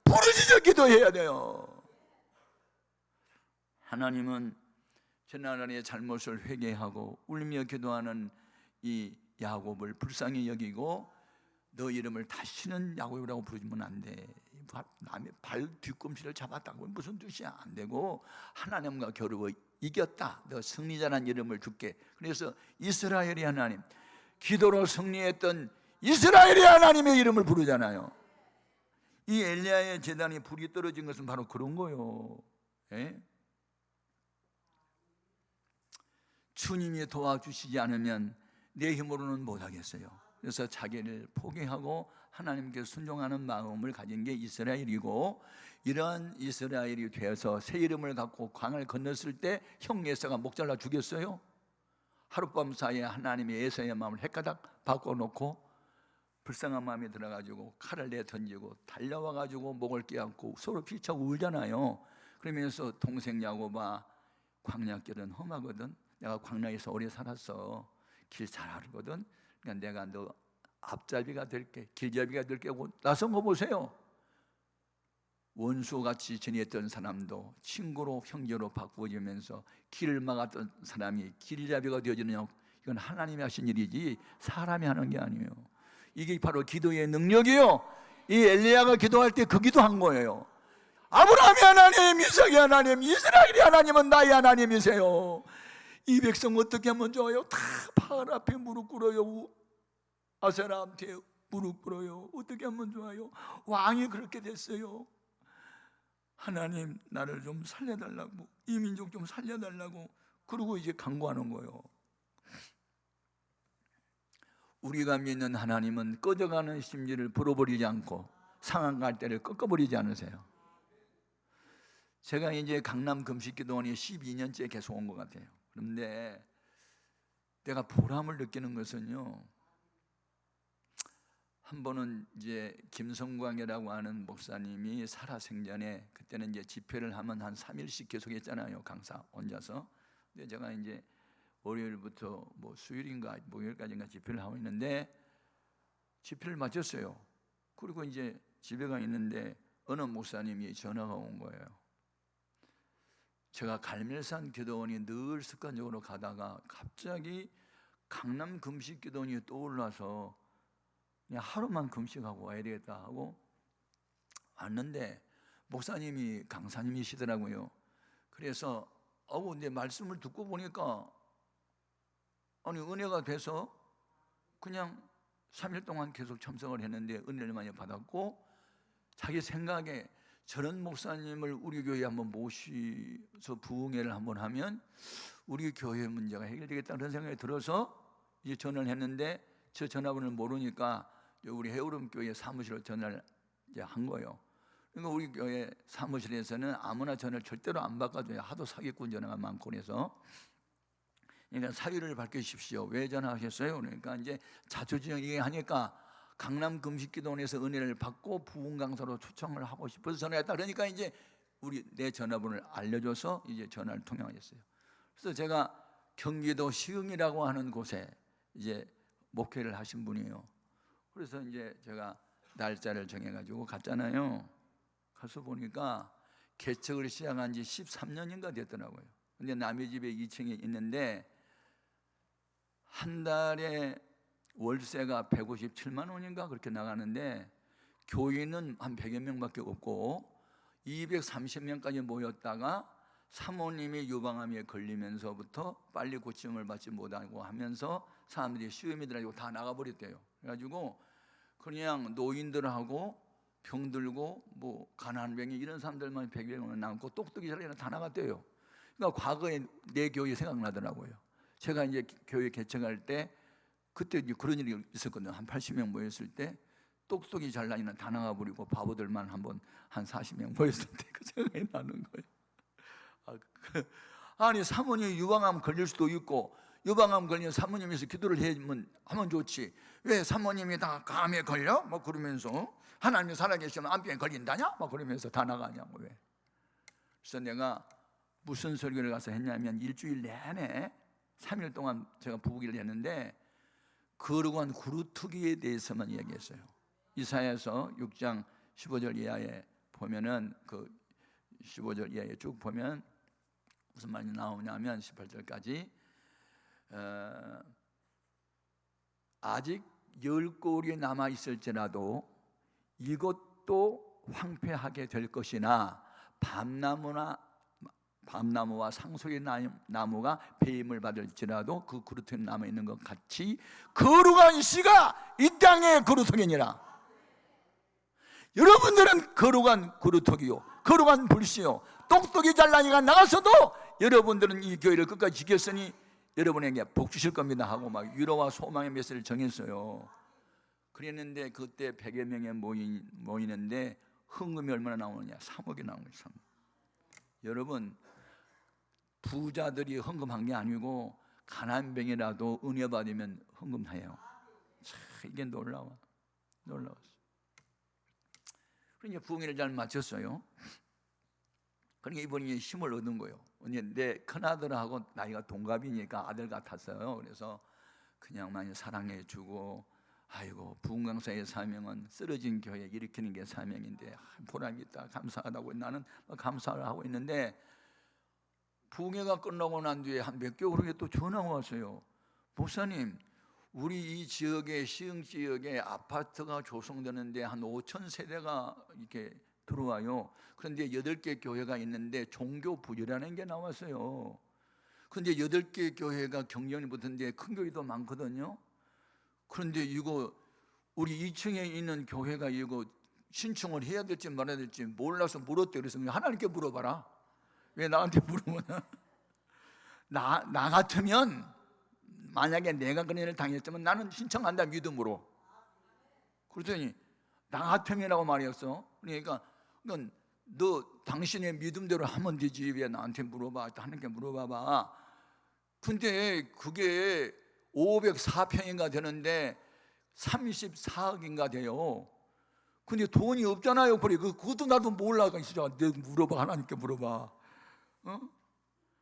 S2: 부르짖어 기도해야 돼요. 하나님은 지난날의 잘못을 회개하고 울며 기도하는 이 야곱을 불쌍히 여기고 너 이름을 다시는 야곱이라고 부르면 안 돼. 남의 발 뒤꿈치를 잡았다고 무슨 뜻이야? 안 되고 하나님과 겨루어 이겼다. 너 승리자라는 이름을 줄게. 그래서 이스라엘의 하나님, 기도로 승리했던 이스라엘의 하나님의 이름을 부르잖아요. 이 엘리야의 제단에 불이 떨어진 것은 바로 그런 거예요. 예? 주님이 도와주시지 않으면 내 힘으로는 못하겠어요. 그래서 자기를 포기하고 하나님께 순종하는 마음을 가진 게 이스라엘이고, 이런 이스라엘이 되어서 새 이름을 갖고 강을 건넜을 때 형 에서가 목 잘라 죽였어요? 하룻밤 사이에 하나님이 에서의 마음을 헷가닥 바꿔놓고 불쌍한 마음이 들어가지고 칼을 내던지고 달려와가지고 목을 껴안고 서로 피차고 울잖아요. 그러면서 동생 야곱아, 광야길은 험하거든. 내가 광야에서 오래 살았어. 길 잘 알거든. 그러니까 내가 너 앞잡이가 될게, 길잡이가 될게 하고 나선 거 보세요. 원수같이 지냈던 사람도 친구로 형제로 바꾸어지면서 길을 막았던 사람이 길잡이가 되어지느냐, 이건 하나님이 하신 일이지 사람이 하는 게 아니에요. 이게 바로 기도의 능력이에요. 이 엘리야가 기도할 때 그 기도한 거예요. 아브라함이 하나님, 이삭이 하나님, 이스라엘이 하나님은 나의 하나님이세요. 이 백성 어떻게 하면 좋아요? 다 바알 앞에 무릎 꿇어요. 아세라한테 무릎 꿇어요. 어떻게 하면 좋아요? 왕이 그렇게 됐어요. 하나님, 나를 좀 살려달라고, 이 민족 좀 살려달라고. 그러고 이제 간구하는 거예요. 우리가 믿는 하나님은 꺼져가는 심지를 불어버리지 않고 상한 갈대를 꺾어버리지 않으세요. 제가 이제 강남 금식기도원에 12년째 계속 온 것 같아요. 그런데 내가 보람을 느끼는 것은요, 한 번은 이제 김성광이라고 하는 목사님이 살아생전에, 그때는 이제 집회를 하면 한 3일씩 계속 했잖아요. 강사 혼자서. 근데 제가 이제 월요일부터 뭐 수요일인가 목요일까지인가 집회를 하고 있는데 집회를 마쳤어요. 그리고 이제 집에 가 있는데 어느 목사님이 전화가 온 거예요. 제가 갈멜산 기도원이 늘 습관적으로 가다가 갑자기 강남 금식 기도원이 떠올라서 그냥 하루만 금식하고 와야 되겠다 하고 왔는데 목사님이 강사님이시더라고요. 그래서 근데 말씀을 듣고 보니까 아니 은혜가 돼서 그냥 3일 동안 계속 참석을 했는데 은혜를 많이 받았고, 자기 생각에 저런 목사님을 우리 교회에 한번 모셔서 부흥회를 한번 하면 우리 교회 문제가 해결되겠다는 생각이 들어서 이제 전화를 했는데 저 전화번호를 모르니까 우리 해오름교회 사무실로 전화를 이제 한 거예요. 그러니까 우리 교회 사무실에서는 아무나 전화를 절대로 안 바꿔줘요. 하도 사기꾼 전화가 많고 그래서. 그러니까 사유를 밝혀주십시오. 왜 전화하셨어요? 그러니까 이제 자초지종 얘기하니까 강남 금식기도원에서 은혜를 받고 부흥 강사로 초청을 하고 싶어서 전화했다. 그러니까 이제 내 전화번호를 알려줘서 이제 전화를 통화했어요. 그래서 제가 경기도 시흥이라고 하는 곳에 이제 목회를 하신 분이에요. 그래서 이제 제가 날짜를 정해가지고 갔잖아요. 가서 보니까 개척을 시작한 지 13년인가 됐더라고요. 근데 남의 집에 2층에 있는데 한 달에 월세가 157만 원인가 그렇게 나가는데 교인은 한 100여 명밖에 없고 230명까지 모였다가 사모님이 유방암에 걸리면서부터 빨리 고침을 받지 못하고 하면서 사람들이 시험이 들어가지고 다 나가버렸대요. 그래가지고 그냥 노인들하고 병들고 뭐 가난한 병이 이런 사람들만 100여 명 남고 똑똑이 잘하는 다 나갔대요. 그러니까 과거에 내 교회 생각나더라고요. 제가 이제 교회 개척할 때 그때 이제 그런 일이 있었거든요. 한 80명 모였을 때 똑똑이 잘나니는 다 나가버리고 바보들만 한번 한 40명 모였을 때 그 생각이 나는 거예요. 아니 사모님이 유방암 걸릴 수도 있고 유방암 걸린 사모님에서 기도를 하면 좋지. 왜 사모님이 다 감에 걸려? 뭐 그러면서 하나님이 살아계시면 암병에 걸린다냐? 막 그러면서 다 나가냐고 왜? 그래서 내가 무슨 설교를 가서 했냐면 일주일 내내 3일 동안 제가 부부기를 했는데 거룩한 그루터기에 대해서만 이야기했어요. 이사야서 6장 15절 이하에 보면은 그 15절 이하에 쭉 보면 무슨 말이 나오냐면 18절까지 아직 10골이 남아 있을지라도 이것도 황폐하게 될 것이나 밤나무와 상소리 나무가 배임을 받을지라도 그 그루터기에 남아 있는 것 같이 거룩한 씨가 이 땅의 그루터기니라. 여러분들은 거룩한 그루터기요, 거룩한 불씨요, 똑똑이 잘나니가 나가서도 여러분들은 이 교회를 끝까지 지켰으니 여러분에게 복 주실 겁니다 하고 막 위로와 소망의 메시지를 정했어요. 그랬는데 그때 100여 명이 모이는데 헌금이 얼마나 나오느냐? 3억이 나온 거예요. 3억. 여러분 부자들이 헌금한 게 아니고 가난뱅이라도 은혜 받으면 헌금해요. 참 이게 놀라웠어요. 그러니까 부흥회를 잘 마쳤어요. 그러니까 이번에 힘을 얻은 거예요. 내 큰아들하고 나이가 동갑이니까 아들 같았어요. 그래서 그냥 많이 사랑해주고, 아이고 부흥 강사의 사명은 쓰러진 교회 일으키는 게 사명인데 보람이 있다, 감사하다고 나는 감사를 하고 있는데, 부흥회가 끝나고 난 뒤에 한 몇 개월 후에 또 전화가 왔어요. 목사님, 우리 이 지역에, 시흥 지역에 아파트가 조성되는데 한 5천 세대가 이렇게 들어와요. 그런데 8개 교회가 있는데 종교 부재라는 게 나왔어요. 그런데 8개 교회가 경쟁이 붙은데 큰 교회도 많거든요. 그런데 이거 우리 2층에 있는 교회가 이거 신청을 해야 될지 말아야 될지 몰라서 물었대. 그래서 하나님께 물어봐라. 왜 나한테 물어보냐? 나 같으면 만약에 내가 그런 일을 당했으면 나는 신청한다, 믿음으로. 그랬더니 나 같으면이라고 말이었어. 그러니까 너 당신의 믿음대로 하면 되지 왜 나한테 물어봐? 하나님께 물어봐봐. 근데 그게 504평인가 되는데 34억인가 돼요. 근데 돈이 없잖아요. 그래 그것도 나도 몰라. 진짜 내 물어봐, 하나님께 물어봐.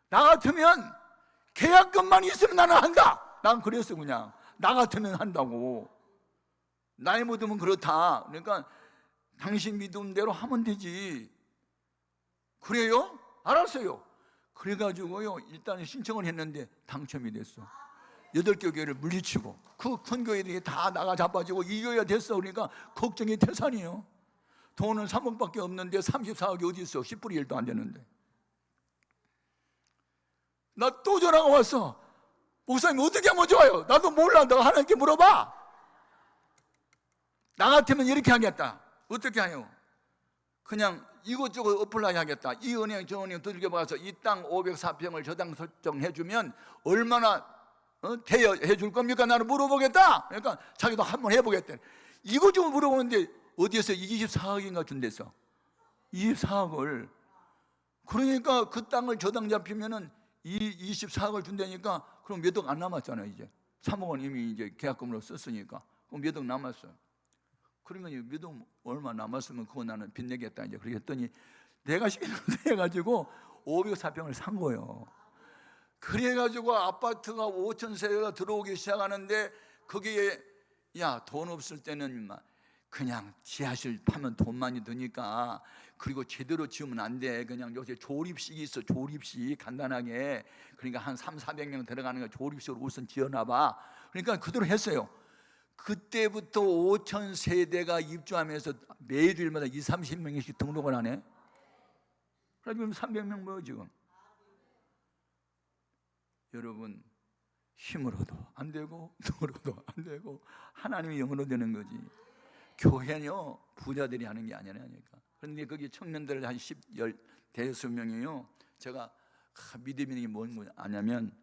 S2: 나 같으면 계약금만 있으면 나는 한다. 난 그랬어. 그냥 나 같으면 한다고. 나의 믿음은 그렇다. 그러니까 당신 믿음대로 하면 되지. 그래요? 알았어요. 그래가지고요 일단 신청을 했는데 당첨이 됐어. 8개 교회를 물리치고 그 큰 교회들이 다 나가 자빠지고 이 교회가 됐어. 그러니까 걱정이 태산이에요. 돈은 3억밖에 없는데 34억이 어디 있어? 10분의 1도 안 되는데. 나 또 전화가 왔어. 목사님 어떻게 하면 좋아요? 나도 몰라. 너가 하나님께 물어봐. 나 같으면 이렇게 하겠다. 어떻게 해요? 그냥 이것저것 어플라이 하겠다. 이 은행 저 은행 두들겨 봐서 이 땅 504평을 저당 설정해주면 얼마나 대여해 줄 겁니까? 나는 물어보겠다. 그러니까 자기도 한번 해보겠대. 이거 좀 물어보는데 어디에서 24억인가 준댔어. 24억을. 그러니까 그 땅을 저당 잡히면은 24억을 준다니까. 그럼 몇 억 안 남았잖아요. 이제 3억 원 이미 이제 계약금으로 썼으니까. 그럼 몇 억 남았어요. 그러면 몇 억 얼마 남았으면 그거 나는 빚내겠다. 이제 그렇게 했더니 내가 시키는 거 해가지고 504평을 산 거예요. 그래가지고 아파트가 5,000세대가 들어오기 시작하는데 거기에 야, 돈 없을 때는 그냥 지하실 파면 돈 많이 드니까 그리고 제대로 지으면 안 돼. 그냥 요새 조립식이 있어. 조립식 간단하게. 그러니까 한 300~400명 들어가는 거 조립식으로 우선 지어놔봐. 그러니까 그대로 했어요. 그때부터 5,000세대가 입주하면서 매주일마다 20~30명씩 등록을 하네. 그래서 300명 뭐예요 지금. 여러분, 힘으로도 안 되고 돈으로도 안 되고 하나님의 영으로 되는 거지. 교회는요 부자들이 하는 게 아니라니까. 그런데 거기 청년들 한 10~10 명이요. 제가 믿음이 뭔 아냐면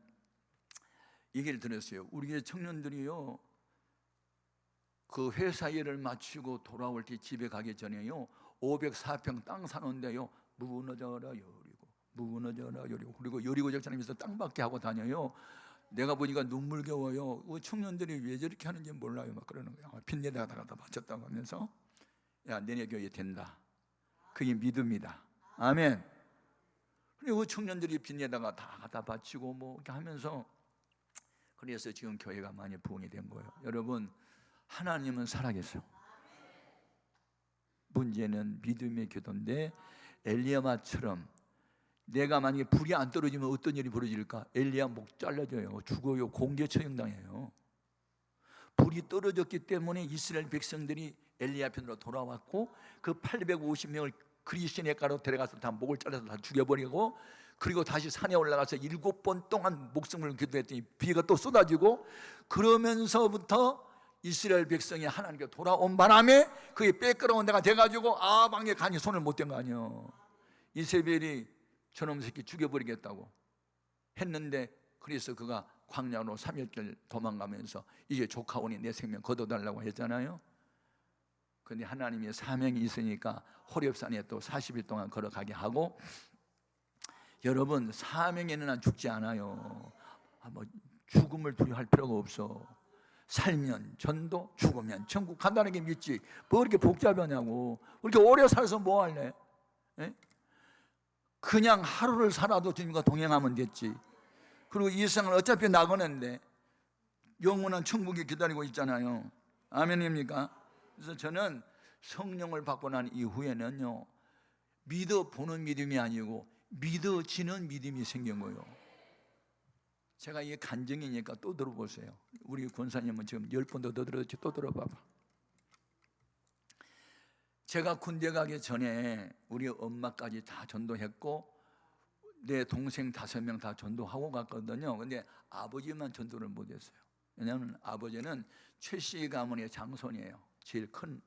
S2: 얘기를 들었어요. 우리 교회 청년들이요 그 회사 일을 마치고 돌아올 때 집에 가기 전에요 504평 땅 사는데요 무너져라 여리고 무너져라 여리고 그리고 여리고 적장님에서 땅밖에 하고 다녀요. 내가 보니까 눈물겨워요. 청년들이 왜 저렇게 하는지 몰라요. 막 그러는 거야. 빚내다가 갖다 바쳤다고 하면서 야 너네 교회 된다. 그게 믿음이다. 아멘. 그리고 청년들이 빚내다가 다 갖다 바치고 뭐 이렇게 하면서 그래서 지금 교회가 많이 부흥이 된 거예요. 여러분 하나님은 살아계세요. 문제는 믿음의 기도인데 엘리야마처럼 내가 만약에 불이 안 떨어지면 어떤 일이 벌어질까? 엘리야 목 잘라져요. 죽어요. 공개 처형당해요. 불이 떨어졌기 때문에 이스라엘 백성들이 엘리야 편으로 돌아왔고 그 850명을 그리시네가로 데려가서 다 목을 잘라서 다 죽여버리고 그리고 다시 산에 올라가서 7번 동안 목숨을 기도했더니 비가 또 쏟아지고 그러면서부터 이스라엘 백성이 하나님께 돌아온 바람에 그게 빼끌어온 데가 돼가지고 아방에 간이 손을 못 댄 거 아니에요. 이세벨이 저놈 새끼 죽여버리겠다고 했는데 그래서 그가 광야로 3일절 도망가면서 이제 조카오니 내 생명 거둬달라고 했잖아요. 그런데 하나님의 사명이 있으니까 호렙산에 또 40일 동안 걸어가게 하고 여러분 사명에는 난 죽지 않아요. 뭐 죽음을 두려워할 필요가 없어. 살면 전도, 죽으면 천국 간단하게 믿지 뭐 이렇게 복잡하냐고. 이렇게 오래 살아서 뭐 할래? 에? 그냥 하루를 살아도 주님과 동행하면 됐지. 그리고 이 세상은 어차피 나가는데 영원한 천국이 기다리고 있잖아요. 아멘입니까? 그래서 저는 성령을 받고 난 이후에는요 믿어보는 믿음이 아니고 믿어지는 믿음이 생긴 거예요. 제가 이게 간증이니까 또 들어보세요. 우리 권사님은 지금 10번도 더 들었지. 또 들어봐봐. 제가 군대 가기 전에 우리 엄마까지 다 전도했고 내 동생 5명 다 전도하고 갔거든요. 근데 아버지만 전도를 못했어요. 왜냐하면 아버지는 최씨 가문의 장손이에요. 제일 큰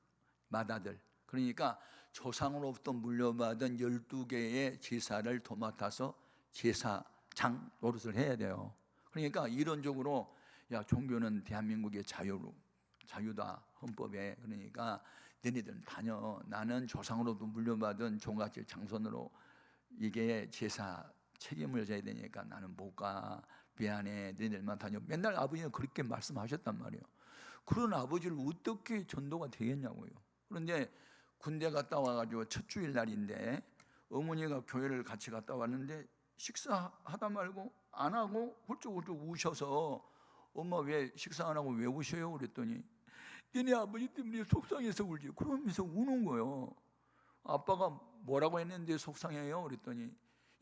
S2: 맏아들. 그러니까 조상으로부터 물려받은 12개의 제사를 도맡아서 제사장 노릇을 해야 돼요. 그러니까 이론적으로 야 종교는 대한민국의 자유다 헌법에. 그러니까 너희들은 다녀. 나는 조상으로부터 물려받은 종갓집 장손으로 이게 제사 책임을 져야 되니까 나는 못 가. 미안해. 너희들만 다녀. 맨날 아버지는 그렇게 말씀하셨단 말이에요. 그런 아버지를 어떻게 전도가 되겠냐고요. 그런데 군대 갔다 와가지고 첫 주일 날인데 어머니가 교회를 같이 갔다 왔는데 식사하다 말고 안 하고 훌쩍훌쩍 우셔서 엄마 왜 식사 안 하고 왜 우셔요? 그랬더니 너네 아버지 때문에 속상해서 울지. 그러면서 우는 거예요. 아빠가 뭐라고 했는데 속상해요? 그랬더니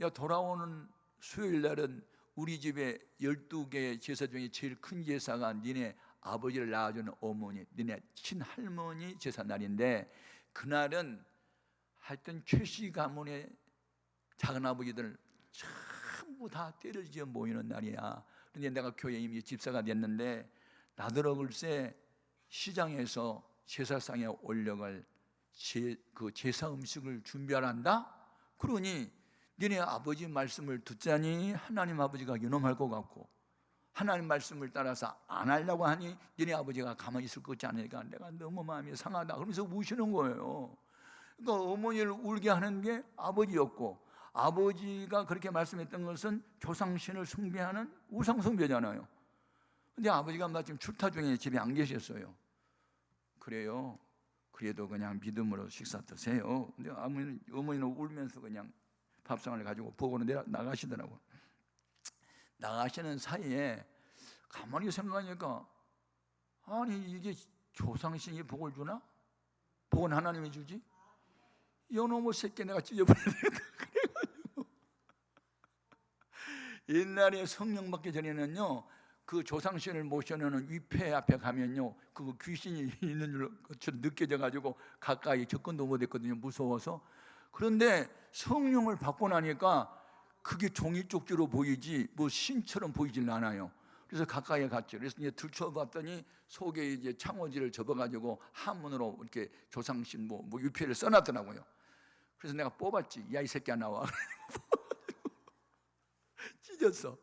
S2: 야 돌아오는 수요일 날은 우리 집에 12개의 제사 중에 제일 큰 제사가 니네 아버지를 낳아주는 어머니, 니네 친할머니 제사 날인데 그날은 하여튼 최씨 가문의 작은아버지들 전부 다 때려지어 모이는 날이야. 그런데 내가 교회 이미 집사가 됐는데 나더러 글쎄 시장에서 제사상에 올려갈 그 제사 음식을 준비하란다? 그러니 니네 아버지 말씀을 듣자니 하나님 아버지가 연엄할 것 같고 하나님 말씀을 따라서 안 하려고 하니 너네 아버지가 가만히 있을 것 같지 않으니까 내가 너무 마음이 상하다 그러면서 우시는 거예요. 그러니까 어머니를 울게 하는 게 아버지였고, 아버지가 그렇게 말씀했던 것은 조상신을 숭배하는 우상숭배잖아요. 근데 아버지가 마침 출타 중에 집에 안 계셨어요. 그래요. 그래도 그냥 믿음으로 식사 드세요. 근데 어머니는 울면서 그냥 밥상을 가지고 보고는 나가시더라고요. 나가시는 사이에 가만히 생각하니까, 아니 이게 조상신이 복을 주나? 복은 하나님이 주지? 이놈의 새끼 내가 찢어버려야 되겠다. 그래가지고 옛날에 성령 받기 전에는요, 그 조상신을 모셔놓는 위패 앞에 가면요, 그 귀신이 있는 것처럼 느껴져가지고 가까이 접근도 못했거든요, 무서워서. 그런데 성령을 받고 나니까 그게 종이 쪽지로 보이지 뭐 신처럼 보이질 않아요. 그래서 가까이 갔죠. 그래서 이제 들춰봤더니 속에 이제 창호지를 접어가지고 한문으로 이렇게 조상신 뭐 위패를 써놨더라고요. 그래서 내가 뽑았지. 야 이 새끼야 나와. 찢었어.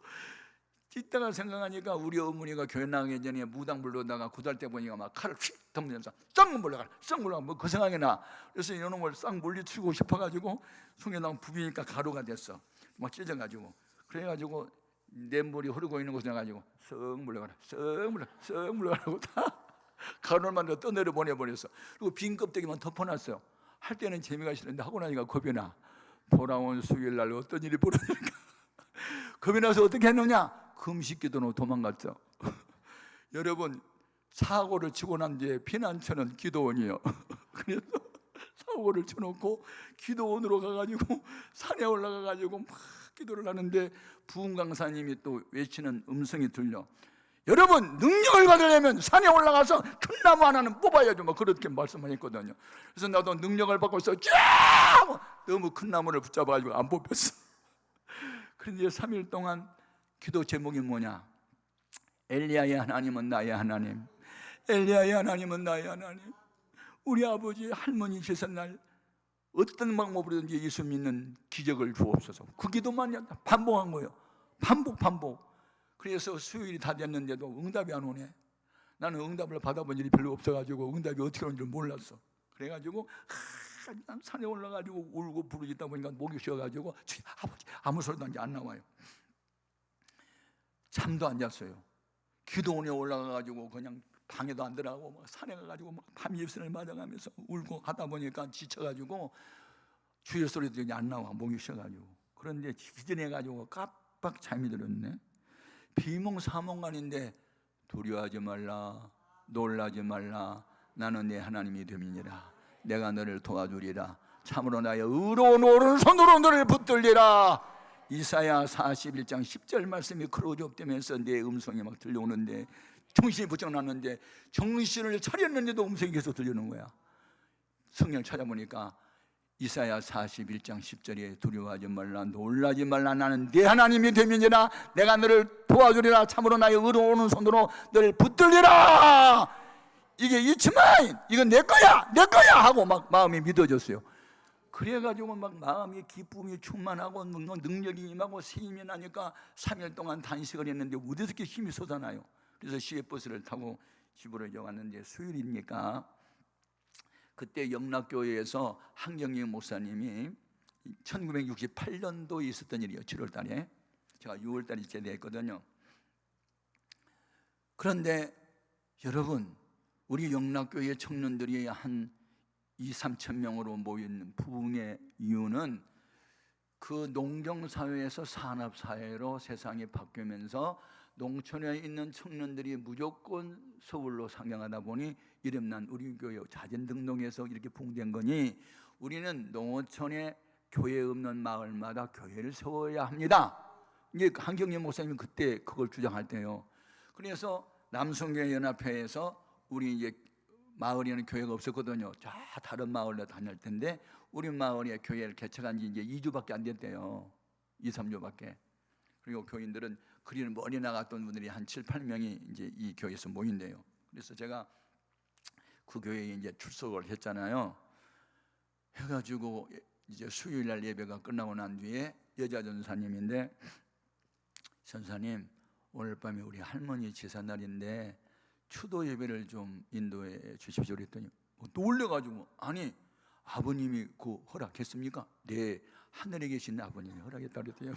S2: 찢다가 생각하니까 우리 어머니가 교회 나가기 전에 무당 불러다가 구달 때 보니까 막 칼을 휙 덤면서 썩 물러가, 썩 물러가. 뭐 그 생각이 나. 그래서 이런 걸 싹 물리치고 싶어가지고 송해당 부비니까 가루가 됐어. 막 찢어가지고. 그래가지고 내 머리 흐르고 있는 곳에 가지고 썩 물러가라, 썩 물러가라고 다 가루를 만들어 떠내려 보내버렸어. 그리고 빈 껍데기만 덮어놨어요. 할 때는 재미가 싫은데 하고 나니까 겁이 나. 돌아온 수요일 날 어떤 일이 벌어질까 겁이 나서 어떻게 했느냐? 금식기도로 도망갔죠. 여러분, 사고를 치고 난 뒤에 피난처는 기도원이에요. 그래서 사고를 쳐놓고 기도원으로 가가지고 산에 올라가가지고 막 기도를 하는데 부흥 강사님이 또 외치는 음성이 들려. 여러분, 능력을 받으려면 산에 올라가서 큰 나무 하나는 뽑아야죠. 뭐 그렇게 말씀하셨거든요. 그래서 나도 능력을 받고 있어. 쫙! 너무 큰 나무를 붙잡아가지고 안 뽑혔어. 그런데 3일 동안 기도 제목이 뭐냐? 엘리야의 하나님은 나의 하나님, 엘리야의 하나님은 나의 하나님. 우리 아버지 할머니 제삿날 어떤 방법으로든지 예수 믿는 기적을 주옵소서. 그 기도만 반복한 거예요. 반복. 그래서 수요일이 다 됐는데도 응답이 안 오네. 나는 응답을 받아본 일이 별로 없어가지고 응답이 어떻게 오는 줄 몰랐어. 그래가지고 산에 올라가지고 울고 부르짖다 보니까 목이 쉬어가지고 아버지 아무 소리도 안 나와요. 잠도 안 잤어요. 기도원에 올라가가지고 그냥 방에도 안 들어가고 막 산에 가가지고 막 밤 입술을 맞아가면서 울고 하다 보니까 지쳐가지고 주의 소리도 이제 안 나와. 목이 쉬어가지고. 그런데 기전해가지고 깜빡 잠이 들었네. 비몽사몽간인데 두려워하지 말라, 놀라지 말라, 나는 내 하나님이 됨이니라. 내가 너를 도와주리라. 참으로 나의 의로운 오른손으로 너를 붙들리라. 이사야 41장 10절 말씀이 크로족되면서 내 음성이 막 들려오는데 정신이 부쩍 났는데 정신을 차렸는데도 음성이 계속 들리는 거야. 성경을 찾아보니까 이사야 41장 10절에 두려워하지 말라, 놀라지 말라, 나는 네 하나님이 됨이니라. 내가 너를 도와주리라. 참으로 나의 의로운 손으로 너를 붙들리라. 이게 이츠마인, 이건 내 거야 하고 막 마음이 믿어졌어요. 그래가지고 막 마음이 기쁨이 충만하고 능력이 임하고 세임이 나니까 3일 동안 단식을 했는데 어디서 이렇게 힘이 솟아나요. 그래서 시외버스를 타고 집으로 이제 왔는데 수요일이니까 그때 영락교회에서 한경영 목사님이 1968년도에 있었던 일이에요. 7월 달에 제가 6월 달에 제대했거든요. 그런데 여러분, 우리 영락교회 청년들이 한 2-3천 명으로 모인 부흥의 이유는 그 농경사회에서 산업사회로 세상이 바뀌면서 농촌에 있는 청년들이 무조건 서울로 상경하다 보니 이름난 우리 교회 자진 등록해서 이렇게 부흥된 거니 우리는 농어촌에 교회 없는 마을마다 교회를 세워야 합니다. 이게 한경영 목사님이 그때 그걸 주장할 때요. 그래서 남성교회 연합회에서 우리 이제 마을에는 교회가 없었거든요. 다 다른 마을로 다닐 텐데 우리 마을에 교회를 개척한 지 이제 2주밖에 안 됐대요. 2-3주밖에. 그리고 교인들은 그리는 멀리 나갔던 분들이 한 7-8명이 이제 이 교회에서 모인대요. 그래서 제가 그 교회에 이제 출석을 했잖아요. 해가지고 이제 수요일 날 예배가 끝나고 난 뒤에 여자 전사님인데, 전사님 오늘 밤에 우리 할머니 제삿날인데 추도 예배를 좀 인도해 주십시오 그랬더니 놀래가지고 아니 아버님이 그 허락했습니까? 네, 하늘에 계신 아버님이 허락했다 그랬더니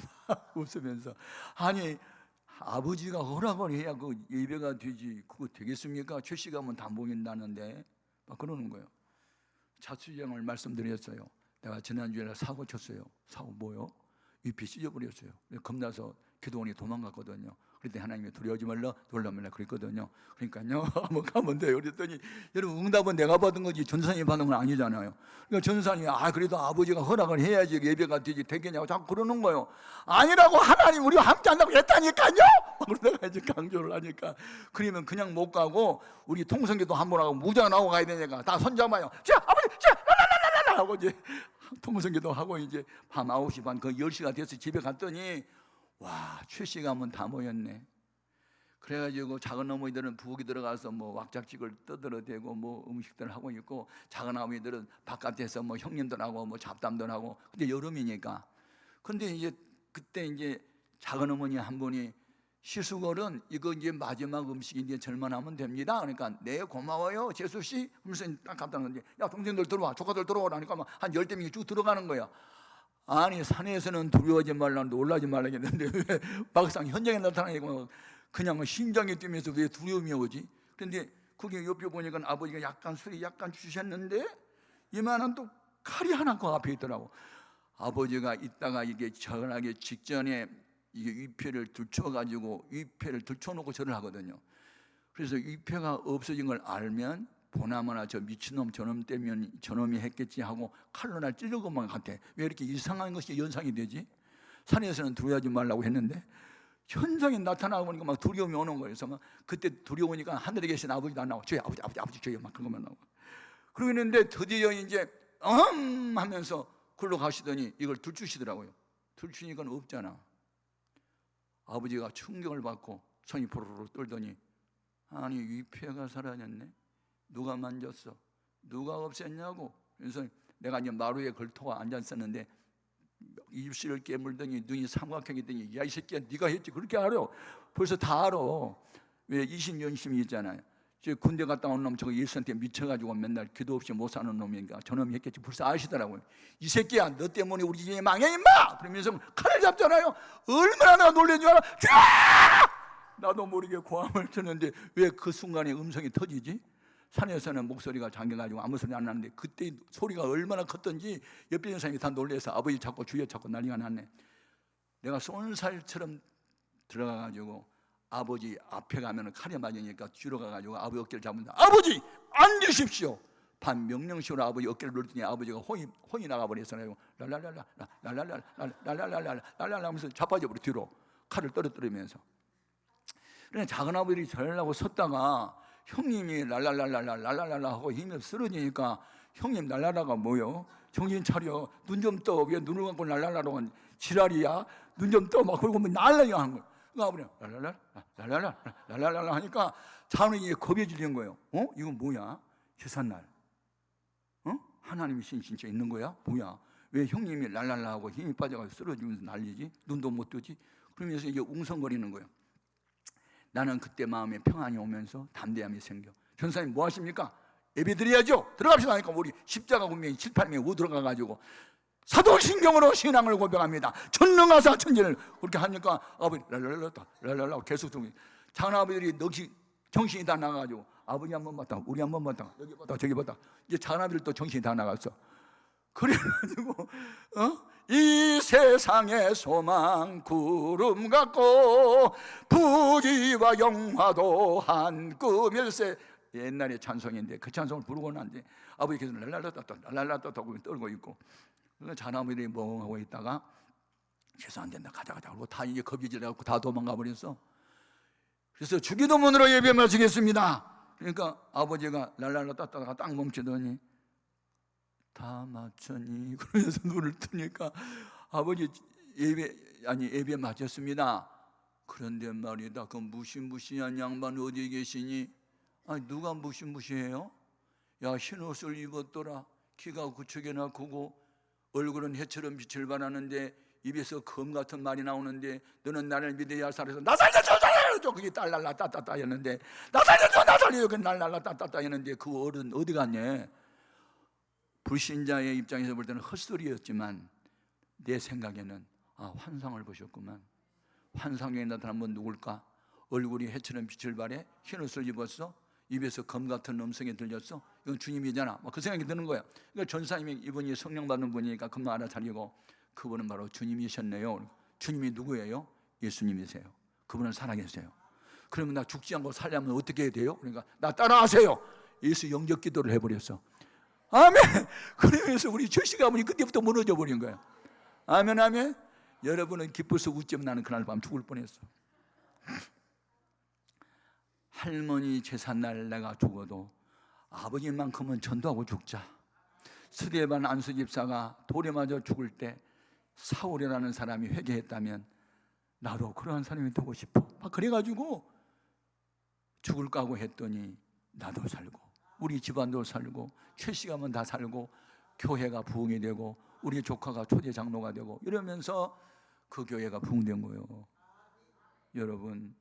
S2: 웃으면서 아니 아버지가 허락을 해야 그 예배가 되지 그거 되겠습니까? 최씨 가면 다 모인다는데 막 그러는 거예요. 자수정을 말씀드렸어요. 내가 지난주에 사고 쳤어요. 사고 뭐요? 잎이 찢어버렸어요. 겁나서 기도원이 도망갔거든요. 그랬더니 하나님이 두려워하지 말라 놀라 말라 그랬거든요. 그러니까요 한번 가면 돼요. 그랬더니 여러분 응답은 내가 받은 거지 전사님이 받은 건 아니잖아요. 그러니까 전사님이 그래도 아버지가 허락을 해야지 예배가 되겠냐고 자꾸 그러는 거예요. 아니라고 하나님 우리와 함께 한다고 했다니까요. 그러다가 이제 강조를 하니까 그러면 그냥 못 가고 우리 통성기도 한번 하고 무장 나오고 가야 되니까 다 손잡아요. 자 아버지 자 랄랄랄랄라 하고 이제 통성기도 하고 이제 밤 9시 반 거의 10시가 돼서 집에 갔더니 와, 최씨가 하면 다 모였네. 그래가지고 작은 어머니들은 부엌에 들어가서 뭐 왁작직을 떠들어대고 뭐 음식들을 하고 있고 작은 어머니들은 바깥에서 뭐 형님들하고 뭐 잡담들 하고 근데 여름이니까 근데 이제 그때 이제 작은 어머니 한 분이 시수걸은 이거 이제 마지막 음식인데 절만하면 됩니다. 그러니까 네 고마워요 재수 씨. 그러면서 딱 갖다 놓는데 야 동생들 들어와 조카들 들어오라니까 막 한 10대 명이 쭉 들어가는 거야. 아니 산에서는 두려워하지 말라 놀라지 말라 했는데 왜 막상 현장에 나타나니까 그냥 심장이 뛰면서 왜 두려움이 오지? 그런데 그게 옆에 보니까 아버지가 약간 술이 약간 주셨는데 이만한 또 칼이 하나 그 앞에 있더라고. 아버지가 이따가 이게 전하기 직전에 이게 위패를 들춰가지고 위패를 들춰놓고 절을 하거든요. 그래서 위패가 없어진 걸 알면 보나마나 저 미친놈 저놈 때문에 저놈이 했겠지 하고 칼로 날 찌를 것만 같아. 왜 이렇게 이상한 것이 연상이 되지? 산에서는 두려워하지 말라고 했는데 현장에 나타나고 보니까 막 두려움이 오는 거예요. 그래서 막 그때 두려우니까 하늘에 계신 아버지도 안 나오고 저희 아버지 저희 막 그런 것만 나오고 그러고 있는데 드디어 이제 하면서 글로 가시더니 이걸 들추시더라고요. 들추니까 없잖아. 아버지가 충격을 받고 손이 포로로 떨더니 아니 위패가 사라졌네. 누가 만졌어? 누가 없앴냐고. 그래서 내가 이제 마루에 걸터가 앉았었는데 입술을 깨물더니 눈이 삼각형이더니 야 이 새끼야 네가 했지 그렇게 알아. 벌써 다 알아. 왜 이신연심이 있잖아요. 저 군대 갔다 온 놈 저거 일선한테 미쳐가지고 맨날 기도 없이 못 사는 놈이니까 저놈이 했겠지. 벌써 아시더라고요. 이 새끼야 너 때문에 우리 집이 망해 임마. 그러면서 칼을 잡잖아요. 얼마나 내가 놀란 줄 알아. 나도 모르게 고함을 치는데 왜 그 순간에 음성이 터지지? 산에서는 목소리가 잠겨가지고 아무 소리 안 나는데 그때 소리가 얼마나 컸던지 옆에 있는 사람이 다 놀라서 아버지 찾고 주여 찾고 난리가 났네. 내가 쏜살처럼 들어가가지고 아버지 앞에 가면 칼이 맞으니까 뒤로 가가지고 아버지 어깨를 잡는다. 아버지 앉으십시오. 반 명령식으로 아버지 어깨를 눌렀더니 아버지가 혼이 나가버렸어요. 랄랄랄라 하면서 자빠져 버려 뒤로 칼을 떨어뜨리면서. 그래서 작은 아버지들이 절하고 섰다가 형님이 랄랄랄라 하고 힘이 쓰러지니까 형님 랄랄라가 뭐요? 정신 차려. 눈 좀 떠. 왜 눈을 감고 랄랄라라고 하는 지랄이야? 눈 좀 떠. 막 그러고 날라야 하는 거예요. 그러니까 랄랄라 하니까 자원이 겁이 질린 거예요. 이건 뭐야? 제삿날. 하나님이 신신체 있는 거야? 뭐야? 왜 형님이 랄랄라 하고 힘이 빠져가지고 쓰러지면서 난리지? 눈도 못 뜨지? 그러면서 이제 웅성거리는 거예요. 나는 그때 마음에 평안이 오면서 담대함이 생겨. 전사님 뭐 하십니까? 예배 드려야죠. 들어갑시다 하니까 우리 십자가 군명이 7, 8명이 우 들어가가지고 사도신경으로 신앙을 고백합니다. 전능하사 천지를 그렇게 하니까 아버지 랄랄라 계속 들고 작은 아버지들이 넋이 정신이 다 나가가지고 아버지 한번 봤다 우리 한번 봤다 여기 봤다 저기 봤다 이제 작은 아버지들도 정신이 다 나갔어. 그래가지고 이 세상의 소망 구름 같고 부귀와 영화도 한 꿈일세. 옛날에 찬송인데 그 찬송을 부르고 난데 아버지께서 랄랄라 떠고 떨고 있고 자나무들이 멍하고 있다가 죄송 안 된다 가자 그러고 다 이제 겁이 질려갖고 다 도망가 버렸어. 그래서 주기도문으로 예배 마치겠습니다. 그러니까 아버지가 랄랄라 떴다가 딱 멈추더니 다 마쳤니? 그러면서 눈을 뜨니까 아버지 예배 마쳤습니다. 그런데 말이다 그 무시무시한 양반 어디 계시니? 아니 누가 무시무시해요? 야 흰옷을 입었더라. 키가 구축이나 크고 얼굴은 해처럼 빛을 발하는데 입에서 검 같은 말이 나오는데 너는 나를 믿어야 살아서 나 살자 살려줘. 그게 딸랄라 따따따 했는데 나 살려줘, 나 살려줘. 그 날랄라 따따따 했는데 그 어른 어디 갔냐? 불신자의 입장에서 볼 때는 헛소리였지만 내 생각에는 환상을 보셨구만. 환상에 나타난 분 누굴까? 얼굴이 해처럼 빛을 발해 흰 옷을 입었어. 입에서 검 같은 음성이 들렸어. 이건 주님이잖아. 그 생각이 드는 거야. 그러니까 전사님이 이분이 성령 받는 분이니까 금방 알아차리고 그분은 바로 주님이셨네요. 주님이 누구예요? 예수님이세요. 그분은 살아계세요. 그러면 나 죽지 않고 살려면 어떻게 해야 돼요? 그러니까 나 따라하세요. 예수 영접 기도를 해버렸어. 아멘. 그러면서 우리 철시 가문이 그때부터 무너져 버린 거야. 아멘, 아멘. 여러분은 기뻐서 웃지만 나는 그날 밤 죽을 뻔했어. 할머니 제삿날 내가 죽어도 아버지만큼은 전도하고 죽자. 스데반 안수 집사가 돌에 맞아 죽을 때 사울이라는 사람이 회개했다면 나도 그러한 사람이 되고 싶어. 그래가지고 죽을 까고 했더니 나도 살고 우리 집안도 살고 최씨가면 다 살고 교회가 부흥이 되고 우리 조카가 초대 장로가 되고 이러면서 그 교회가 부흥된 거예요. 여러분,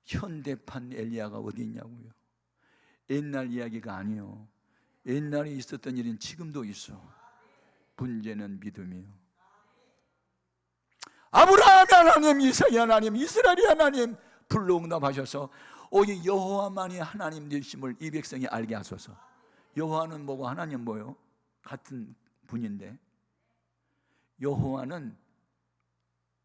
S2: 현대판 엘리야가 어디 있냐고요? 옛날 이야기가 아니에요. 옛날에 있었던 일은 지금도 있어. 문제는 믿음이에요. 아브라함 하나님, 이삭이 하나님, 이스라엘이 하나님 불러응답하셔서 오직 여호와만이 하나님 되심을 이 백성이 알게 하소서. 여호와는 뭐고 하나님 뭐요? 같은 분인데 여호와는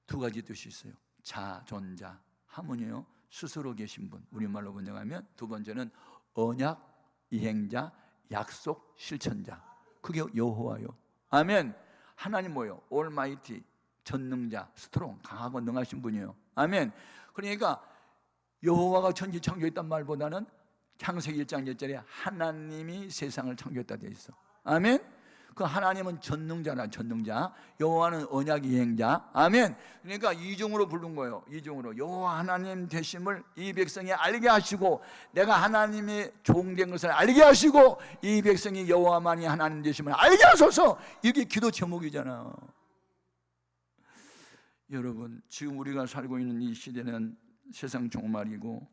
S2: 두 가지 뜻이 있어요. 자, 존자, 하모니요. 스스로 계신 분, 우리말로 번역하면 두 번째는 언약, 이행자, 약속, 실천자. 그게 여호와요. 아멘. 하나님 뭐예요? 올마이티, 전능자, 스트롱, 강하고 능하신 분이에요. 아멘. 그러니까 여호와가 천지 창조했단 말보다는 창세기 1장 1절에 하나님이 세상을 창조했다 되어 있어. 아멘. 그 하나님은 전능자라, 전능자. 여호와는 언약 이행자. 아멘. 그러니까 이중으로 부른 거예요. 이중으로 여호와 하나님 되심을 이 백성이 알게 하시고 내가 하나님의 종된 것을 알게 하시고 이 백성이 여호와만이 하나님 되심을 알게 하소서. 이게 기도 제목이잖아. 여러분, 지금 우리가 살고 있는 이 시대는 세상 종말이고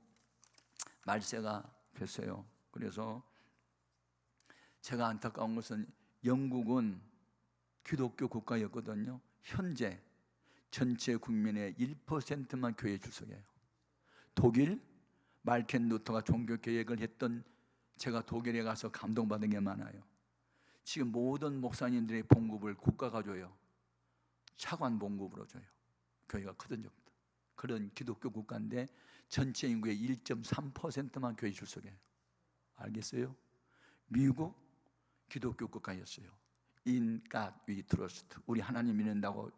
S2: 말세가 됐어요. 그래서 제가 안타까운 것은 영국은 기독교 국가였거든요. 현재 전체 국민의 1%만 교회에 출석해요. 독일 말틴 루터가 종교 개혁을 했던 제가 독일에 가서 감동받은 게 많아요. 지금 모든 목사님들의 봉급을 국가가 줘요. 차관 봉급으로 줘요. 교회가 크든 적든. 그런 기독교 국가인데 전체 인구의 1.3%만 교회 출석해요. 알겠어요? 미국 기독교 국가였어요. In God we trust. 우리 하나님 믿는다고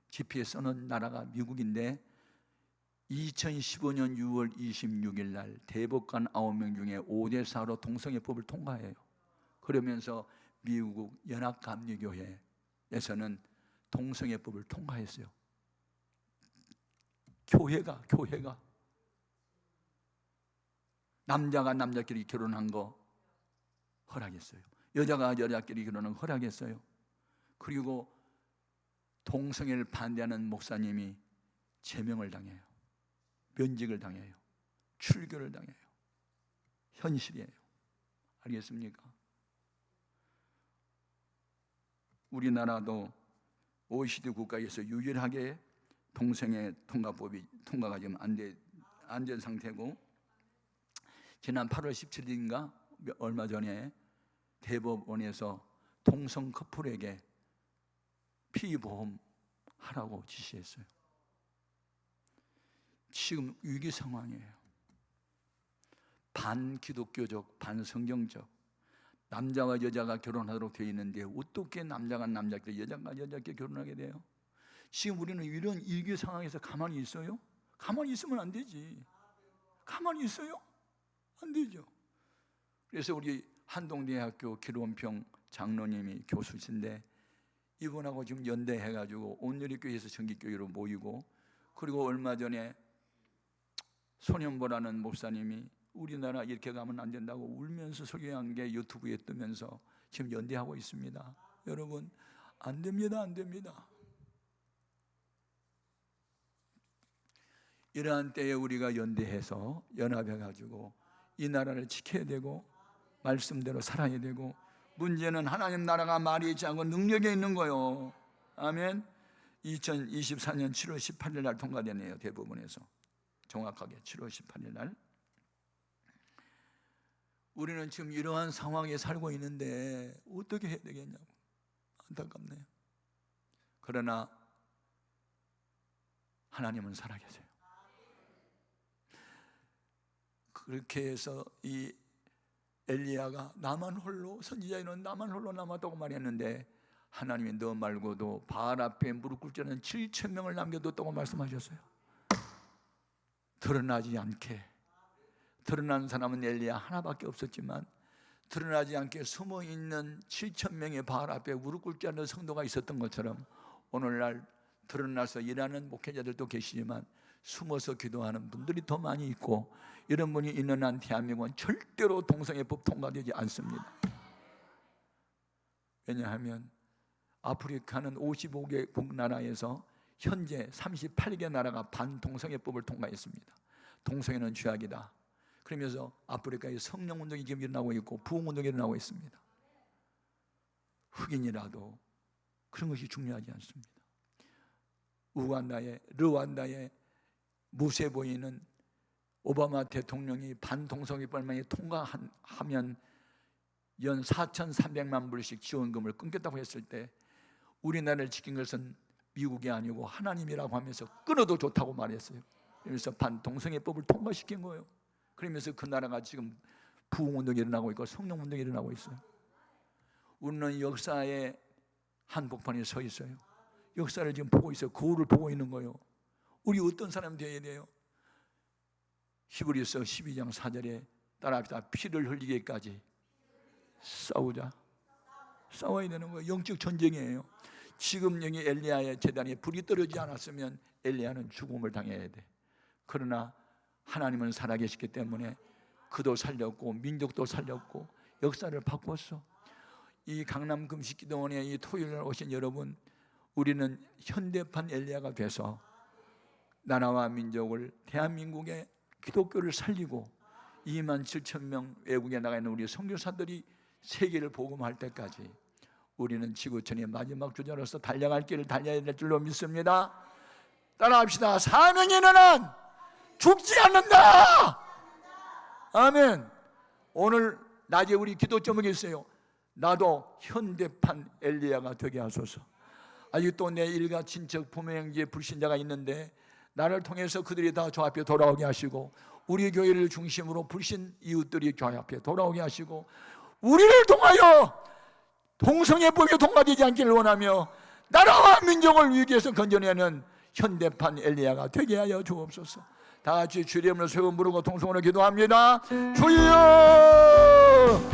S2: 지폐에 써놓은 나라가 미국인데 2015년 6월 26일 날 대법관 9명 중에 5대4로 동성애법을 통과해요. 그러면서 미국 연합감리교회에서는 동성애법을 통과했어요. 교회가 남자가 남자끼리 결혼한 거 허락했어요. 여자가 여자끼리 결혼한 거 허락했어요. 그리고 동성애를 반대하는 목사님이 제명을 당해요. 면직을 당해요. 출교를 당해요. 현실이에요. 알겠습니까? 우리나라도 OECD 국가에서 유일하게 동성애 통과법이 통과가 지금 안 된 상태고, 지난 8월 17일인가 얼마 전에 대법원에서 동성 커플에게 피보험 하라고 지시했어요. 지금 위기 상황이에요. 반기독교적, 반성경적, 남자와 여자가 결혼하도록 되어 있는데 어떻게 남자가 남자끼리, 여자가 여자끼리 결혼하게 돼요? 지금 우리는 이런 위기 상황에서 가만히 있어요? 가만히 있으면 안 되지. 가만히 있어요? 안 되죠. 그래서 우리 한동대학교 기론평 장로님이 교수신데 이분하고 지금 연대해가지고 온누리교회에서 정기교회로 모이고, 그리고 얼마 전에 손현보라는 목사님이 우리나라 이렇게 가면 안 된다고 울면서 설교한 게 유튜브에 뜨면서 지금 연대하고 있습니다. 여러분, 안 됩니다. 안 됩니다. 이러한 때에 우리가 연대해서 연합해가지고 이 나라를 지켜야 되고 말씀대로 살아야 되고, 문제는 하나님 나라가 말이 있지 않고 능력에 있는 거요. 아멘. 2024년 7월 18일 날 통과되네요. 대부분에서 정확하게 7월 18일 날. 우리는 지금 이러한 상황에 살고 있는데 어떻게 해야 되겠냐고 안타깝네요. 그러나 하나님은 살아계세요. 그렇게 해서 이 엘리야가 나만 홀로, 선지자는 나만 홀로 남았다고 말했는데, 하나님이 너 말고도 바알 앞에 무릎 꿇지 않은 7,000명을 남겨뒀다고 말씀하셨어요. 드러나지 않게, 드러난 사람은 엘리야 하나밖에 없었지만 드러나지 않게 숨어있는 7,000명의 바알 앞에 무릎 꿇지 않는 성도가 있었던 것처럼, 오늘날 드러나서 일하는 목회자들도 계시지만 숨어서 기도하는 분들이 더 많이 있고, 이런 분이 있는 한 대한민국은 절대로 동성애법 통과되지 않습니다. 왜냐하면 아프리카는 55개국 나라에서 현재 38개 나라가 반동성애법을 통과했습니다. 동성애는 죄악이다. 그러면서 아프리카에 성령운동이 지금 일어나고 있고 부흥운동이 일어나고 있습니다. 흑인이라도 그런 것이 중요하지 않습니다. 르완다의 무세보이는 오바마 대통령이 반동성애법만이 통과하면 연 4,300만 불씩 지원금을 끊겠다고 했을 때 우리나라를 지킨 것은 미국이 아니고 하나님이라고 하면서 끊어도 좋다고 말했어요. 그래서 반동성애법을 통과시킨 거예요. 그러면서 그 나라가 지금 부흥운동이 일어나고 있고 성령운동이 일어나고 있어요. 우리는 역사의 한복판에 서 있어요. 역사를 지금 보고 있어요. 거울을 보고 있는 거예요. 우리 어떤 사람 되어야 돼요? 히브리서 12장 4절에 따라합시다. 피를 흘리기까지 싸우자. 싸워야 되는 거예요. 영적 전쟁이에요. 지금 여기 엘리야의 제단에 불이 떨어지지 않았으면 엘리야는 죽음을 당해야 돼. 그러나 하나님은 살아계시기 때문에 그도 살렸고 민족도 살렸고 역사를 바꿨어. 이 강남 금식기도원에 이 토요일날 오신 여러분, 우리는 현대판 엘리야가 돼서 나라와 민족을, 대한민국의 기독교를 살리고 27,000명 외국에 나가 있는 우리 선교사들이 세계를 복음할 때까지 우리는 지구촌의 마지막 주자로서 달려갈 길을 달려야 될 줄로 믿습니다. 따라합시다. 사명에는 한 죽지 않는다. 아멘. 오늘 낮에 우리 기도 제목이 있어요. 나도 현대판 엘리야가 되게 하소서. 아직도 내 일가 친척 부모 형제 불신자가 있는데 나를 통해서 그들이 다 저 앞에 돌아오게 하시고, 우리 교회를 중심으로 불신 이웃들이 저 앞에 돌아오게 하시고, 우리를 통하여 동성애법이 통과되지 않기를 원하며 나라와 민족을 위기에서 건져내는 현대판 엘리야가 되게 하여 주옵소서. 다 같이 주의 이름으로 세번 부르고 통성으로 기도합니다. 주여!